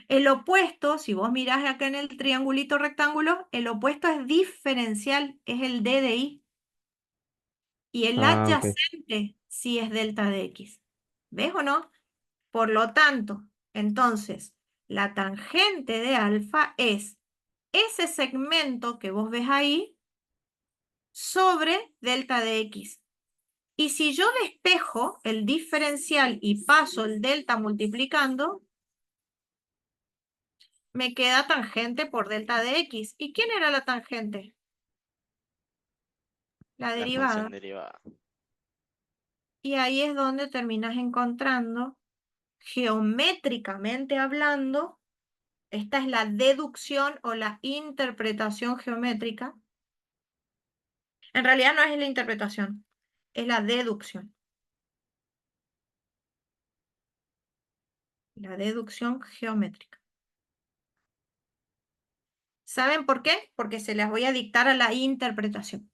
El opuesto, si vos mirás acá en el triangulito rectángulo, el opuesto es diferencial, es el d de i. Y el Ah, ok. adyacente si es delta de x. ¿Ves o no? Por lo tanto, entonces, la tangente de alfa es ese segmento que vos ves ahí sobre delta de x. Y si yo despejo el diferencial y paso el delta multiplicando, me queda tangente por delta de x. ¿Y quién era la tangente? La La derivada. función derivada. Y ahí es donde terminas encontrando, geométricamente hablando, esta es la deducción o la interpretación geométrica. En realidad no es la interpretación, es la deducción. La deducción geométrica. ¿Saben por qué? Porque se las voy a dictar a la interpretación.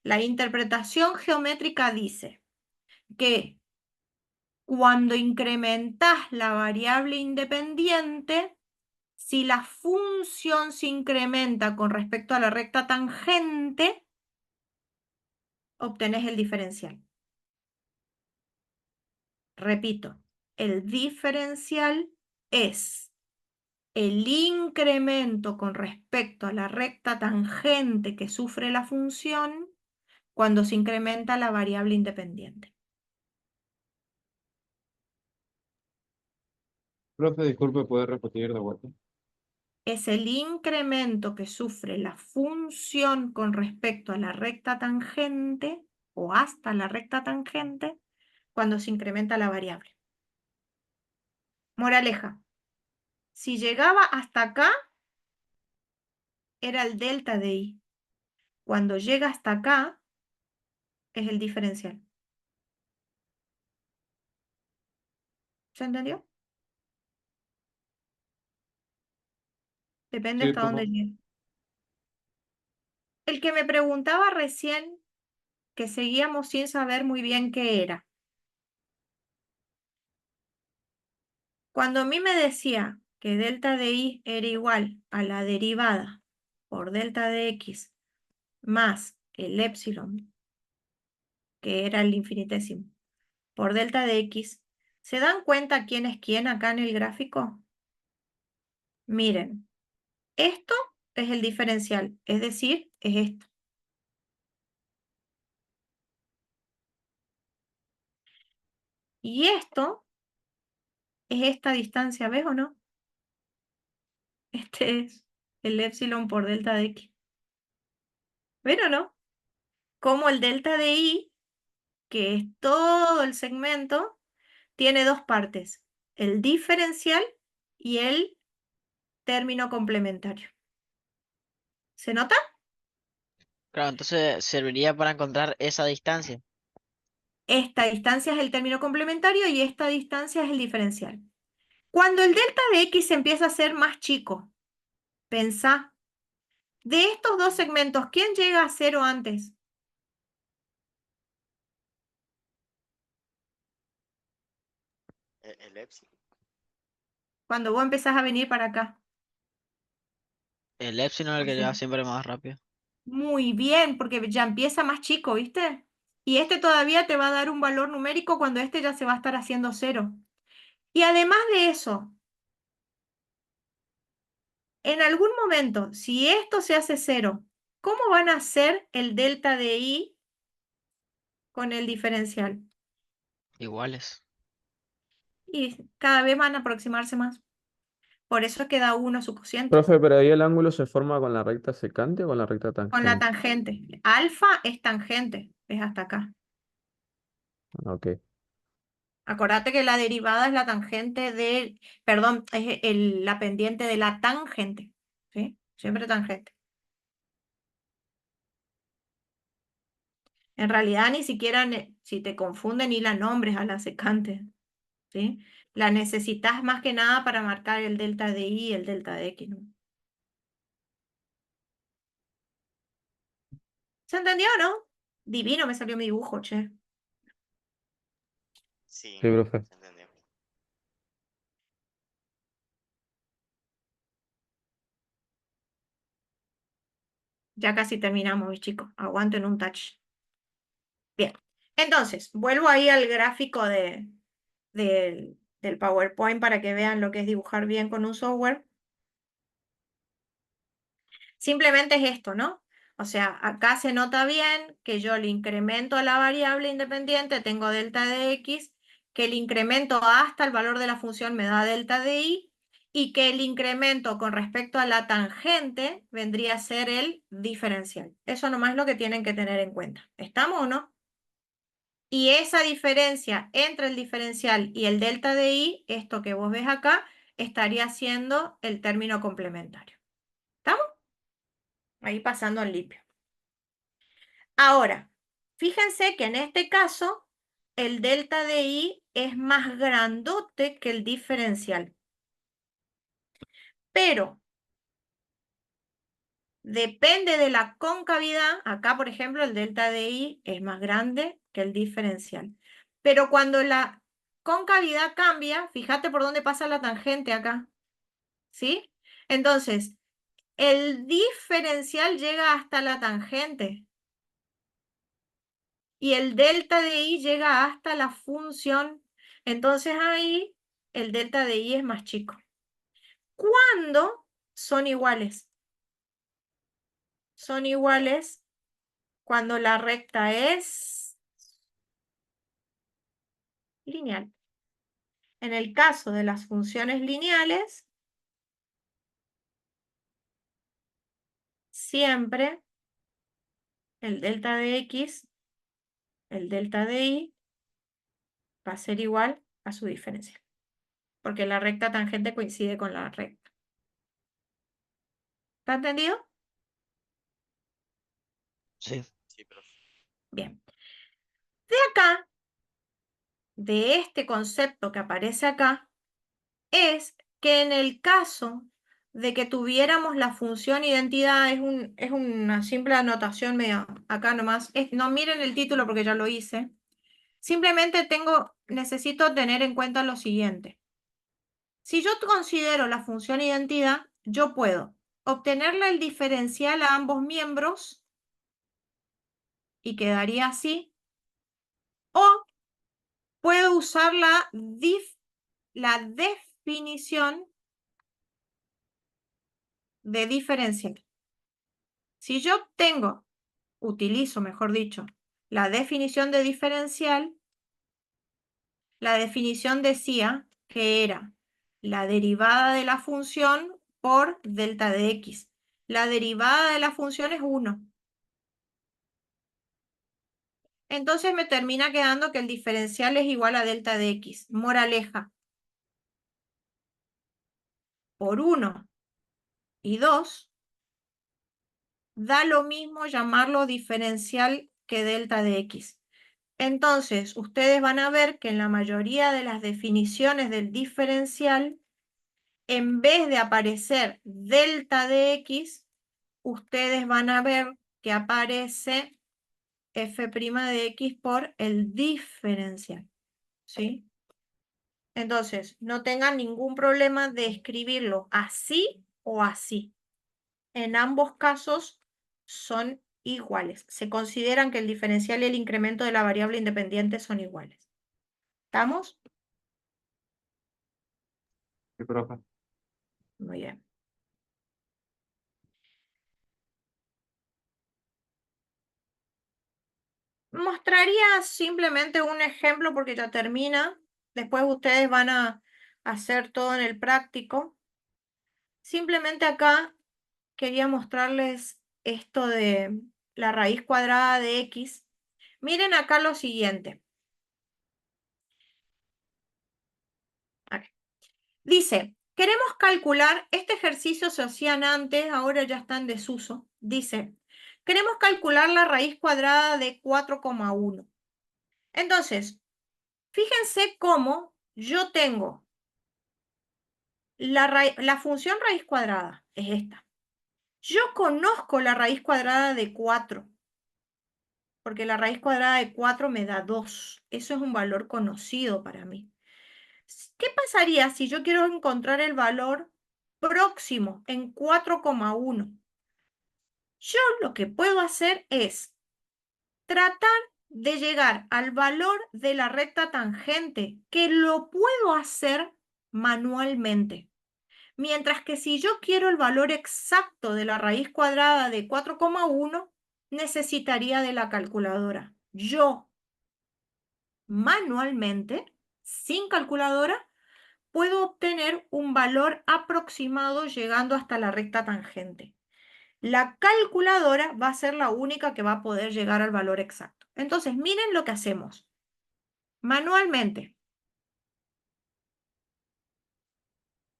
La interpretación geométrica dice que cuando incrementas la variable independiente, si la función se incrementa con respecto a la recta tangente, obtenés el diferencial. Repito, el diferencial es el incremento con respecto a la recta tangente que sufre la función cuando se incrementa la variable independiente. Profe, disculpe, ¿puede repetir de vuelta? Es el incremento que sufre la función con respecto a la recta tangente o hasta la recta tangente cuando se incrementa la variable. Moraleja, si llegaba hasta acá, era el delta de i. Cuando llega hasta acá, es el diferencial. ¿Se entendió? Depende Sí, hasta dónde profe. llegue. El que me preguntaba recién, que seguíamos sin saber muy bien qué era. Cuando a mí me decía que delta de i era igual a la derivada por delta de x más el épsilon, que era el infinitésimo, por delta de x, ¿se dan cuenta quién es quién acá en el gráfico? Miren, esto es el diferencial, es decir, es esto. Y esto es esta distancia, ¿ves o no? Este es el épsilon por delta de x. ¿Ven o no? Como el delta de i, que es todo el segmento, tiene dos partes, el diferencial y el término complementario. ¿Se nota? Claro, entonces serviría para encontrar esa distancia. Esta distancia es el término complementario y esta distancia es el diferencial. Cuando el delta de x empieza a ser más chico, pensá, de estos dos segmentos, ¿quién llega a cero antes? El epsilon. Cuando vos empezás a venir para acá. El épsilon es el que llega siempre más rápido. Muy bien, porque ya empieza más chico, ¿viste? Y este todavía te va a dar un valor numérico cuando este ya se va a estar haciendo cero. Y además de eso, en algún momento, si esto se hace cero, ¿cómo van a hacer el delta de i con el diferencial? Iguales. Y cada vez van a aproximarse más. Por eso es que da 1 su cociente. Profe, pero ahí el ángulo se forma con la recta secante o con la recta Con la tangente. tangente. Alfa es tangente, es hasta acá. Ok. Acordate que la derivada es la tangente de, perdón, es la pendiente de la tangente, ¿sí? Siempre tangente. En realidad ni siquiera, si te confunden, ni la nombres a la secante, ¿sí? La necesitas más que nada para marcar el delta de i y el delta de x, ¿no? ¿Se entendió, no? Divino me salió mi dibujo, che. Sí, Sí, profe. se entendió. Ya casi terminamos, mis chicos. Aguanten un touch. Bien. Entonces, vuelvo ahí al gráfico del PowerPoint para que vean lo que es dibujar bien con un software. Simplemente es esto, ¿no? O sea, acá se nota bien que yo le incremento a la variable independiente, tengo delta de x, que el incremento hasta el valor de la función me da delta de y, y que el incremento con respecto a la tangente vendría a ser el diferencial. Eso nomás es lo que tienen que tener en cuenta. ¿Estamos o no? Y esa diferencia entre el diferencial y el delta de y, esto que vos ves acá, estaría siendo el término complementario. ¿Estamos? Ahí pasando al limpio. Ahora, fíjense que en este caso, el delta de y es más grandote que el diferencial. Pero depende de la concavidad. Acá, por ejemplo, el delta de y es más grande que el diferencial. Pero cuando la concavidad cambia, fíjate por dónde pasa la tangente acá. ¿Sí? Entonces, el diferencial llega hasta la tangente. Y el delta de y llega hasta la función. Entonces ahí el delta de y es más chico. ¿Cuándo son iguales? Son iguales cuando la recta es lineal. En el caso de las funciones lineales, siempre el delta de x, el delta de y, va a ser igual a su diferencial. Porque la recta tangente coincide con la recta. ¿Está entendido? Sí. Sí, profe. Bien. De acá, de este concepto que aparece acá, es que en el caso de que tuviéramos la función identidad, es una simple anotación medio acá nomás. No miren el título porque ya lo hice. Simplemente necesito tener en cuenta lo siguiente. Si yo considero la función identidad, yo puedo obtenerle el diferencial a ambos miembros y quedaría así. O puedo usar la definición de diferencial. Si yo utilizo, mejor dicho, la definición de diferencial, la definición decía que era la derivada de la función por delta de x. La derivada de la función es 1. Entonces me termina quedando que el diferencial es igual a delta de x. Moraleja. Por 1 y 2, da lo mismo llamarlo diferencial que delta de x. Entonces, ustedes van a ver que en la mayoría de las definiciones del diferencial, en vez de aparecer delta de x, ustedes van a ver que aparece f' de x por el diferencial. ¿Sí? Entonces, no tengan ningún problema de escribirlo así o así. En ambos casos son iguales. Se consideran que el diferencial y el incremento de la variable independiente son iguales. ¿Estamos? Sí, profe. Muy bien. Mostraría simplemente un ejemplo porque ya termina. Después ustedes van a hacer todo en el práctico. Simplemente acá quería mostrarles esto de la raíz cuadrada de x. Miren acá lo siguiente. Acá. Dice, queremos calcular, este ejercicio se hacían antes, ahora ya está en desuso. Dice, queremos calcular la raíz cuadrada de 4,1. Entonces, fíjense cómo yo tengo la función raíz cuadrada, es esta. Yo conozco la raíz cuadrada de 4, porque la raíz cuadrada de 4 me da 2. Eso es un valor conocido para mí. ¿Qué pasaría si yo quiero encontrar el valor próximo en 4,1? Yo lo que puedo hacer es tratar de llegar al valor de la recta tangente, que lo puedo hacer manualmente. Mientras que si yo quiero el valor exacto de la raíz cuadrada de 4,1, necesitaría de la calculadora. Yo, manualmente, sin calculadora, puedo obtener un valor aproximado llegando hasta la recta tangente. La calculadora va a ser la única que va a poder llegar al valor exacto. Entonces, miren lo que hacemos. Manualmente,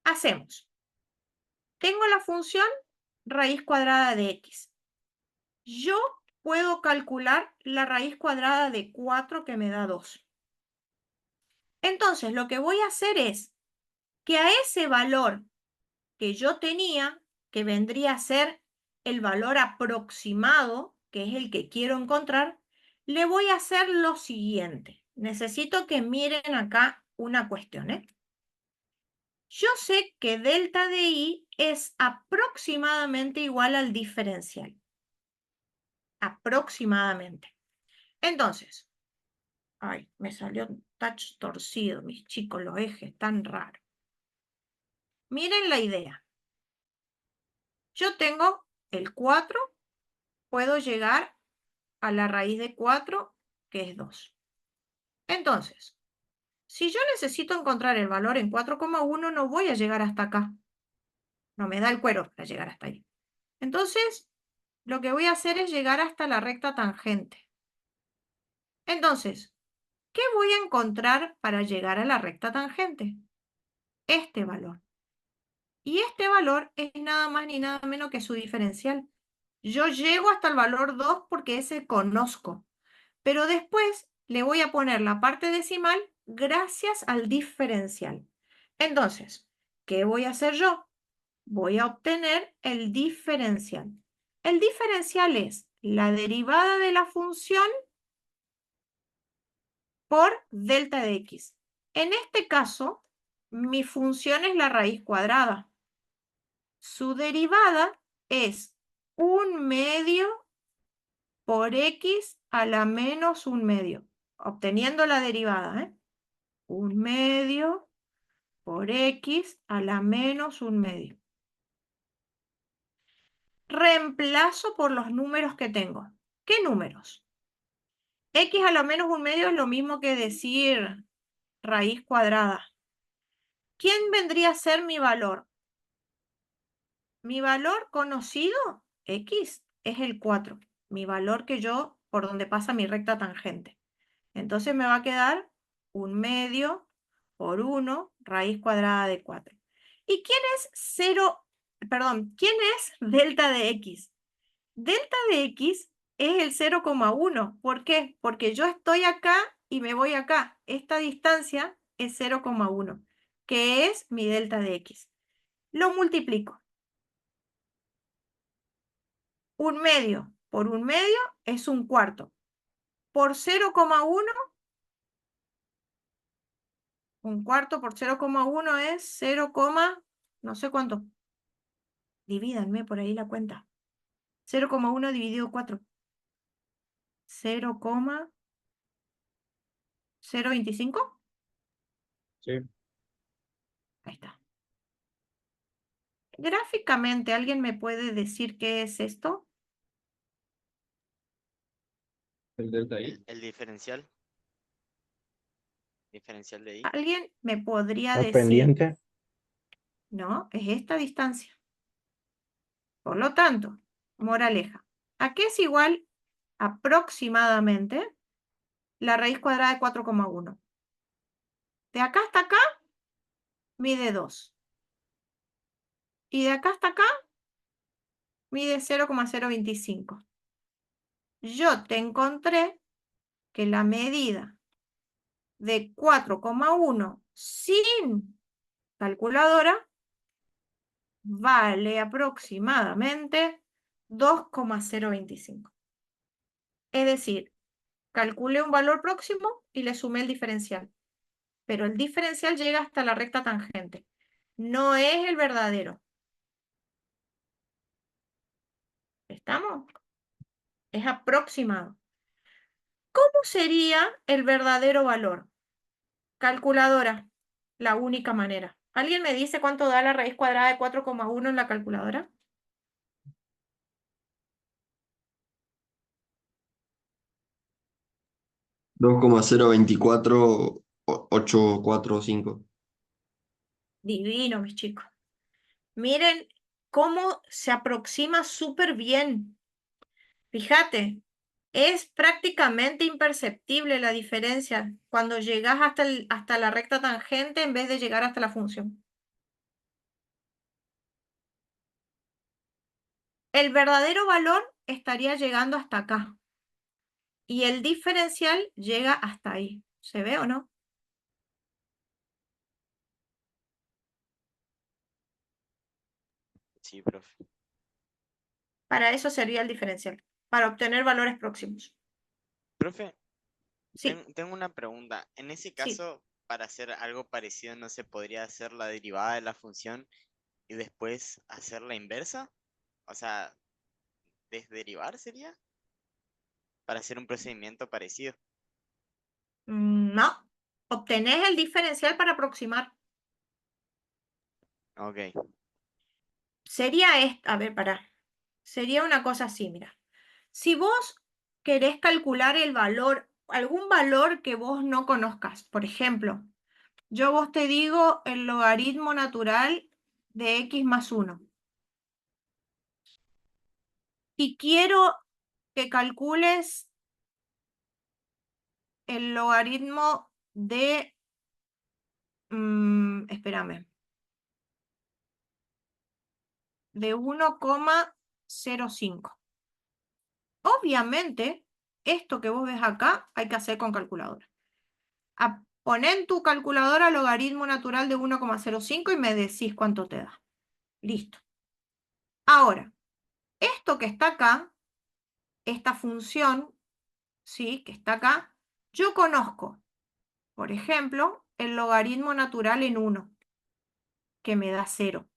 hacemos. Tengo la función raíz cuadrada de x. Yo puedo calcular la raíz cuadrada de 4 que me da 2. Entonces, lo que voy a hacer es que a ese valor que yo tenía, que vendría a ser el valor aproximado, que es el que quiero encontrar, le voy a hacer lo siguiente. Necesito que miren acá una cuestión, ¿eh? Yo sé que delta de i es aproximadamente igual al diferencial. Aproximadamente. Entonces, ay, me salió un touch torcido, mis chicos, los ejes tan raros. Miren la idea. Yo tengo el 4, puedo llegar a la raíz de 4, que es 2. Entonces, si yo necesito encontrar el valor en 4,1, no voy a llegar hasta acá. No me da el cuero para llegar hasta ahí. Entonces, lo que voy a hacer es llegar hasta la recta tangente. Entonces, ¿qué voy a encontrar para llegar a la recta tangente? Este valor. Y este valor es nada más ni nada menos que su diferencial. Yo llego hasta el valor 2 porque ese conozco. Pero después le voy a poner la parte decimal gracias al diferencial. Entonces, ¿qué voy a hacer yo? Voy a obtener el diferencial. El diferencial es la derivada de la función por delta de x. En este caso, mi función es la raíz cuadrada. Su derivada es 1/2 por x a la menos 1/2. Obteniendo la derivada, ¿eh? 1/2 por x a la menos 1/2. Reemplazo por los números que tengo. ¿Qué números? X a la menos 1/2 es lo mismo que decir raíz cuadrada. ¿Quién vendría a ser mi valor? Mi valor conocido, x, es el 4. Mi valor que yo, por donde pasa mi recta tangente. Entonces me va a quedar 1/2 por 1 raíz cuadrada de 4. ¿Y quién es 0? Perdón, ¿quién es delta de x? Delta de x es el 0,1. ¿Por qué? Porque yo estoy acá y me voy acá. Esta distancia es 0,1, que es mi delta de x. Lo multiplico. 1/2 por 1/2 es 1/4. Por 0,1, 1/4 por 0,1 es 0, no sé cuánto. Divídanme por ahí la cuenta. 0,1 dividido 4. 0,025. Sí. Ahí está. Gráficamente, ¿alguien me puede decir qué es esto? El delta I. El diferencial. Diferencial de i. ¿Alguien me podría La decir? pendiente. No, es esta distancia. Por lo tanto, moraleja, ¿a qué es igual aproximadamente la raíz cuadrada de 4,1? De acá hasta acá, mide 2. Y de acá hasta acá, mide 0,025. Yo te encontré que la medida de 4,1 sin calculadora vale aproximadamente 2,025. Es decir, calculé un valor próximo y le sumé el diferencial. Pero el diferencial llega hasta la recta tangente. No es el verdadero. ¿Estamos? Es aproximado. ¿Cómo sería el verdadero valor? Calculadora, la única manera. ¿Alguien me dice cuánto da la raíz cuadrada de 4,1 en la calculadora? Dos coma cero veinticuatro ocho cuatro cinco. Divino, mis chicos. Miren cómo se aproxima súper bien. Fíjate, es prácticamente imperceptible la diferencia cuando llegas hasta la recta tangente en vez de llegar hasta la función. El verdadero valor estaría llegando hasta acá y el diferencial llega hasta ahí. ¿Se ve o no? Sí, profe. Para eso sería el diferencial, para obtener valores próximos. Profe, Sí, tengo una pregunta. En ese sí. caso, para hacer algo parecido, ¿no se podría hacer la derivada de la función y después hacer la inversa? O sea, ¿desderivar sería? Para hacer un procedimiento parecido. No. Obtenés el diferencial para aproximar. Ok. Sería a ver, pará. Sería una cosa así, mira. Si vos querés calcular el valor, algún valor que vos no conozcas, por ejemplo, yo vos te digo el logaritmo natural de x más 1 y quiero que calcules el logaritmo de, espérame, de 1,05. Obviamente, esto que vos ves acá hay que hacer con calculadora. Poné en tu calculadora logaritmo natural de 1,05 y me decís cuánto te da. Listo. Ahora, esto que está acá, esta función, ¿sí? Que está acá, yo conozco, por ejemplo, el logaritmo natural en 1, que me da 0.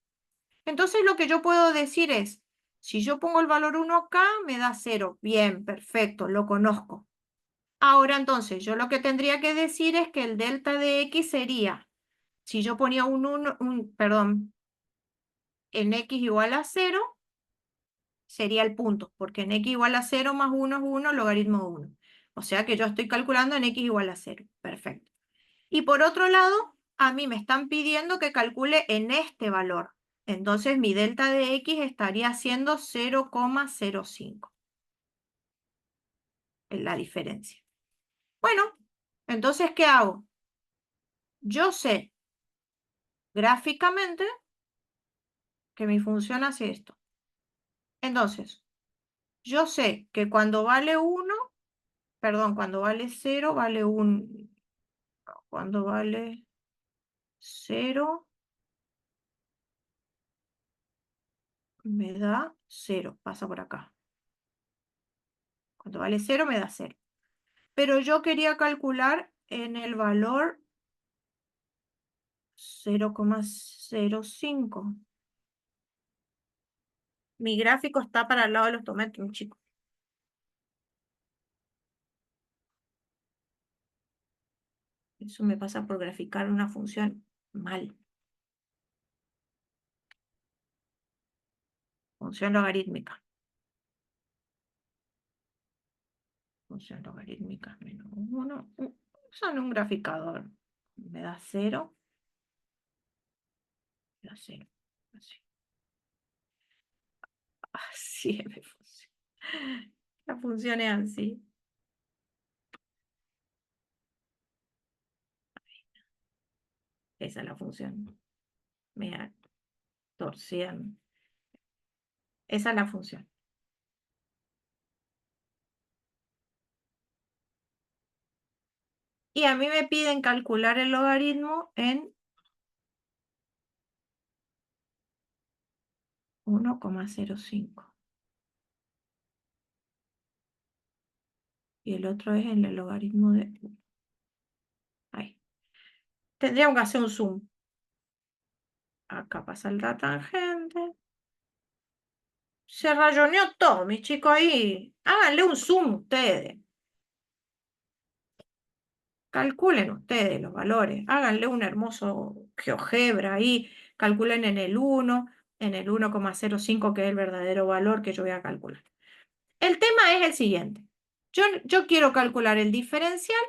Entonces lo que yo puedo decir es, si yo pongo el valor 1 acá, me da 0. Bien, perfecto, lo conozco. Ahora entonces, yo lo que tendría que decir es que el delta de x sería, si yo ponía perdón, en x igual a 0, sería el punto, porque en x igual a 0 más 1 es 1, logaritmo de 1. O sea que yo estoy calculando en x igual a 0. Perfecto. Y por otro lado, a mí me están pidiendo que calcule en este valor. Entonces mi delta de x estaría siendo 0,05. Es la diferencia. Bueno, entonces, ¿qué hago? Yo sé gráficamente que mi función hace esto. Entonces, yo sé que cuando vale 1, perdón, cuando vale 0, vale 1. Cuando vale 0, me da 0. Pasa por acá. Cuando vale 0, me da 0. Pero yo quería calcular en el valor 0,05. Mi gráfico está para el lado de los tomates, mi chico. Eso me pasa por graficar una función mal. Función logarítmica. Función logarítmica menos 1. Usan un graficador. Me da 0. Me da 0. Así. Así me funciona. La función es así. Esa es la función. Me torcían. Esa es la función. Y a mí me piden calcular el logaritmo en 1,05. Y el otro es en el logaritmo de 1. Ahí. Tendríamos que hacer un zoom. Acá pasa la tangente. Se rayoneó todo, mis chicos ahí. Háganle un zoom ustedes. calculen ustedes los valores, háganle un hermoso GeoGebra ahí, calculen en el 1, en el 1,05 que es el verdadero valor que yo voy a calcular. El tema es el siguiente. Yo quiero calcular el diferencial,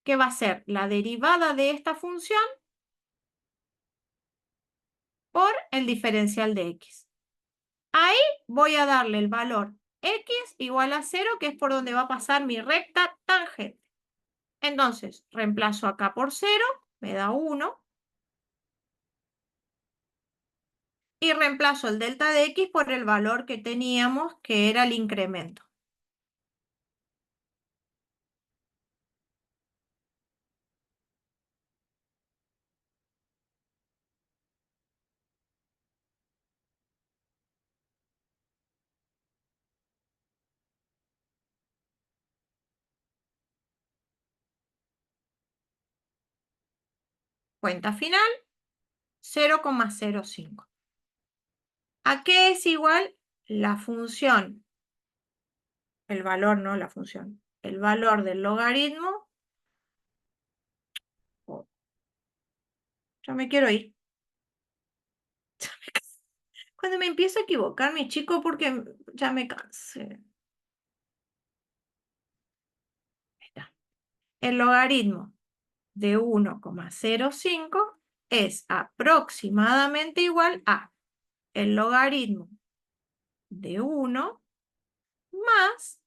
que va a ser la derivada de esta función por el diferencial de x. Ahí voy a darle el valor x igual a 0, que es por donde va a pasar mi recta tangente. Entonces, reemplazo acá por 0, me da 1. Y reemplazo el delta de x por el valor que teníamos, que era el incremento. Cuenta final, 0,05. ¿A qué es igual la función? El valor, no la función. El valor del logaritmo. Oh, ya me quiero ir. Cuando me empiezo a equivocar, mi chico, porque ya me cansé. Ahí está. El logaritmo de 1,05 es aproximadamente igual a el logaritmo de 1 más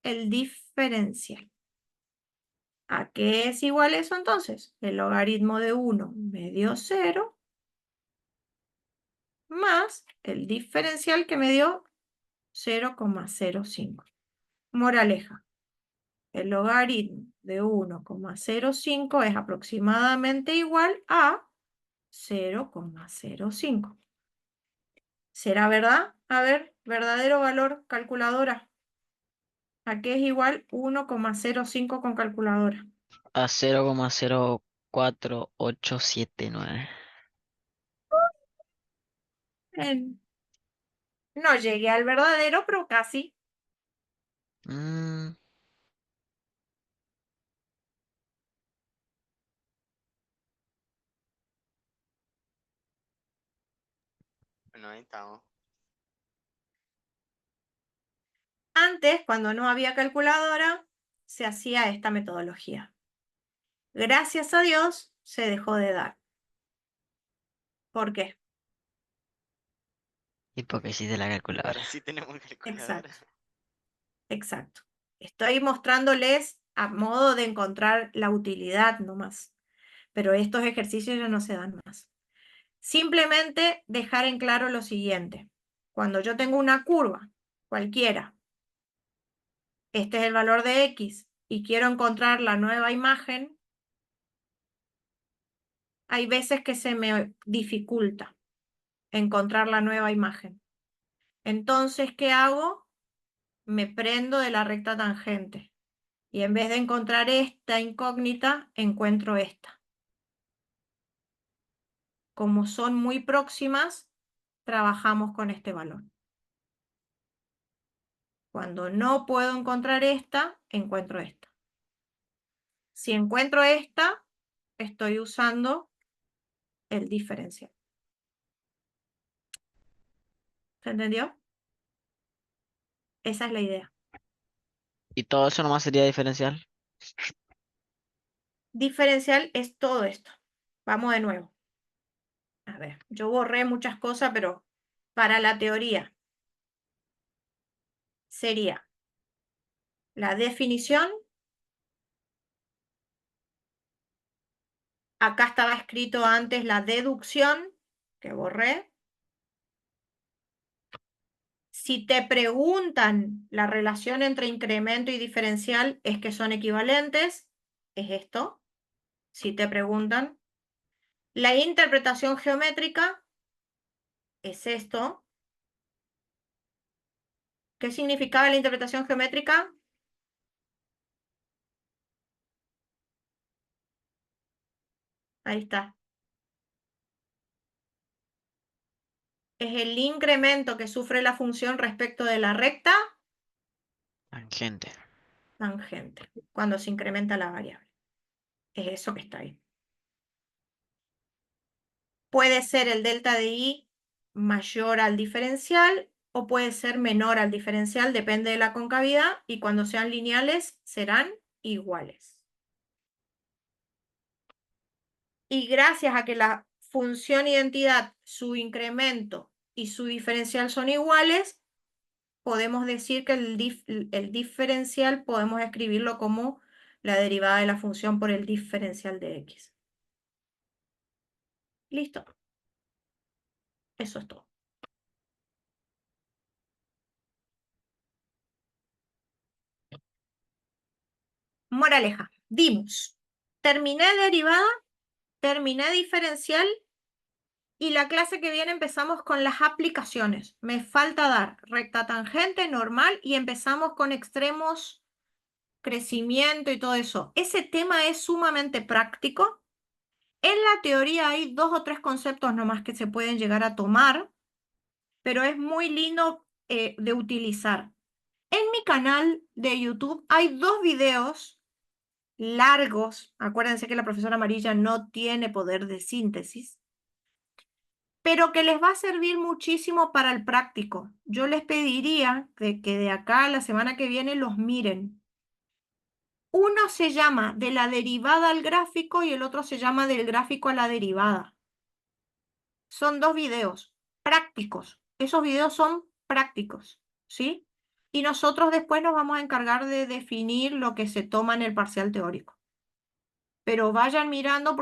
el diferencial. ¿A qué es igual eso entonces? El logaritmo de 1 me dio 0 más el diferencial que me dio 0,05. Moraleja, el logaritmo de 1,05 es aproximadamente igual a 0,05. ¿Será verdad? A ver, verdadero valor, calculadora. ¿A qué es igual 1,05 con calculadora? A 0,04879. No llegué al verdadero, pero casi. Mm, Bueno, ahí estamos. Antes, cuando no había calculadora, se hacía esta metodología. Gracias a Dios, se dejó de dar. ¿Por qué? y porque existe la calculadora. Ahora sí tenemos calculadora. Exacto. Exacto. Estoy mostrándoles a modo de encontrar la utilidad nomás. Pero estos ejercicios ya no se dan más. Simplemente dejar en claro lo siguiente. Cuando yo tengo una curva, cualquiera, este es el valor de x, y quiero encontrar la nueva imagen, hay veces que se me dificulta encontrar la nueva imagen. Entonces, ¿qué hago? Me prendo de la recta tangente. Y en vez de encontrar esta incógnita, encuentro esta. Como son muy próximas, trabajamos con este valor. Cuando no puedo encontrar esta, encuentro esta. Si encuentro esta, estoy usando el diferencial. ¿Se entendió? Esa es la idea. Y todo eso nomás sería diferencial. Diferencial es todo esto. Vamos de nuevo. A ver, yo borré muchas cosas, pero para la teoría sería la definición. Acá estaba escrito antes la deducción, que borré. Si te preguntan la relación entre incremento y diferencial, es que son equivalentes. Es esto. Si te preguntan. La interpretación geométrica es esto. ¿Qué significaba la interpretación geométrica? Ahí está. Es el incremento que sufre la función respecto de la recta Tangente. tangente, cuando se incrementa la variable. es eso que está ahí. Puede ser el delta de I mayor al diferencial o puede ser menor al diferencial, depende de la concavidad, y cuando sean lineales serán iguales. Y gracias a que la función identidad, su incremento y su diferencial son iguales, podemos decir que el diferencial podemos escribirlo como la derivada de la función por el diferencial de x. Listo. Eso es todo. Moraleja. Dimos. Terminé derivada, terminé diferencial y la clase que viene empezamos con las aplicaciones. Me falta dar recta tangente, normal y empezamos con extremos, crecimiento y todo eso. Ese tema es sumamente práctico. En la teoría hay 2 o 3 conceptos nomás que se pueden llegar a tomar, pero es muy lindo de utilizar. En mi canal de YouTube hay 2 videos largos. Acuérdense que la profesora Amarilla no tiene poder de síntesis, pero que les va a servir muchísimo para el práctico. Yo les pediría que de acá a la semana que viene los miren. Uno se llama de la derivada al gráfico y el otro se llama del gráfico a la derivada. Son 2 videos prácticos. Esos videos son prácticos, ¿sí? Y nosotros después nos vamos a encargar de definir lo que se toma en el parcial teórico. Pero vayan mirando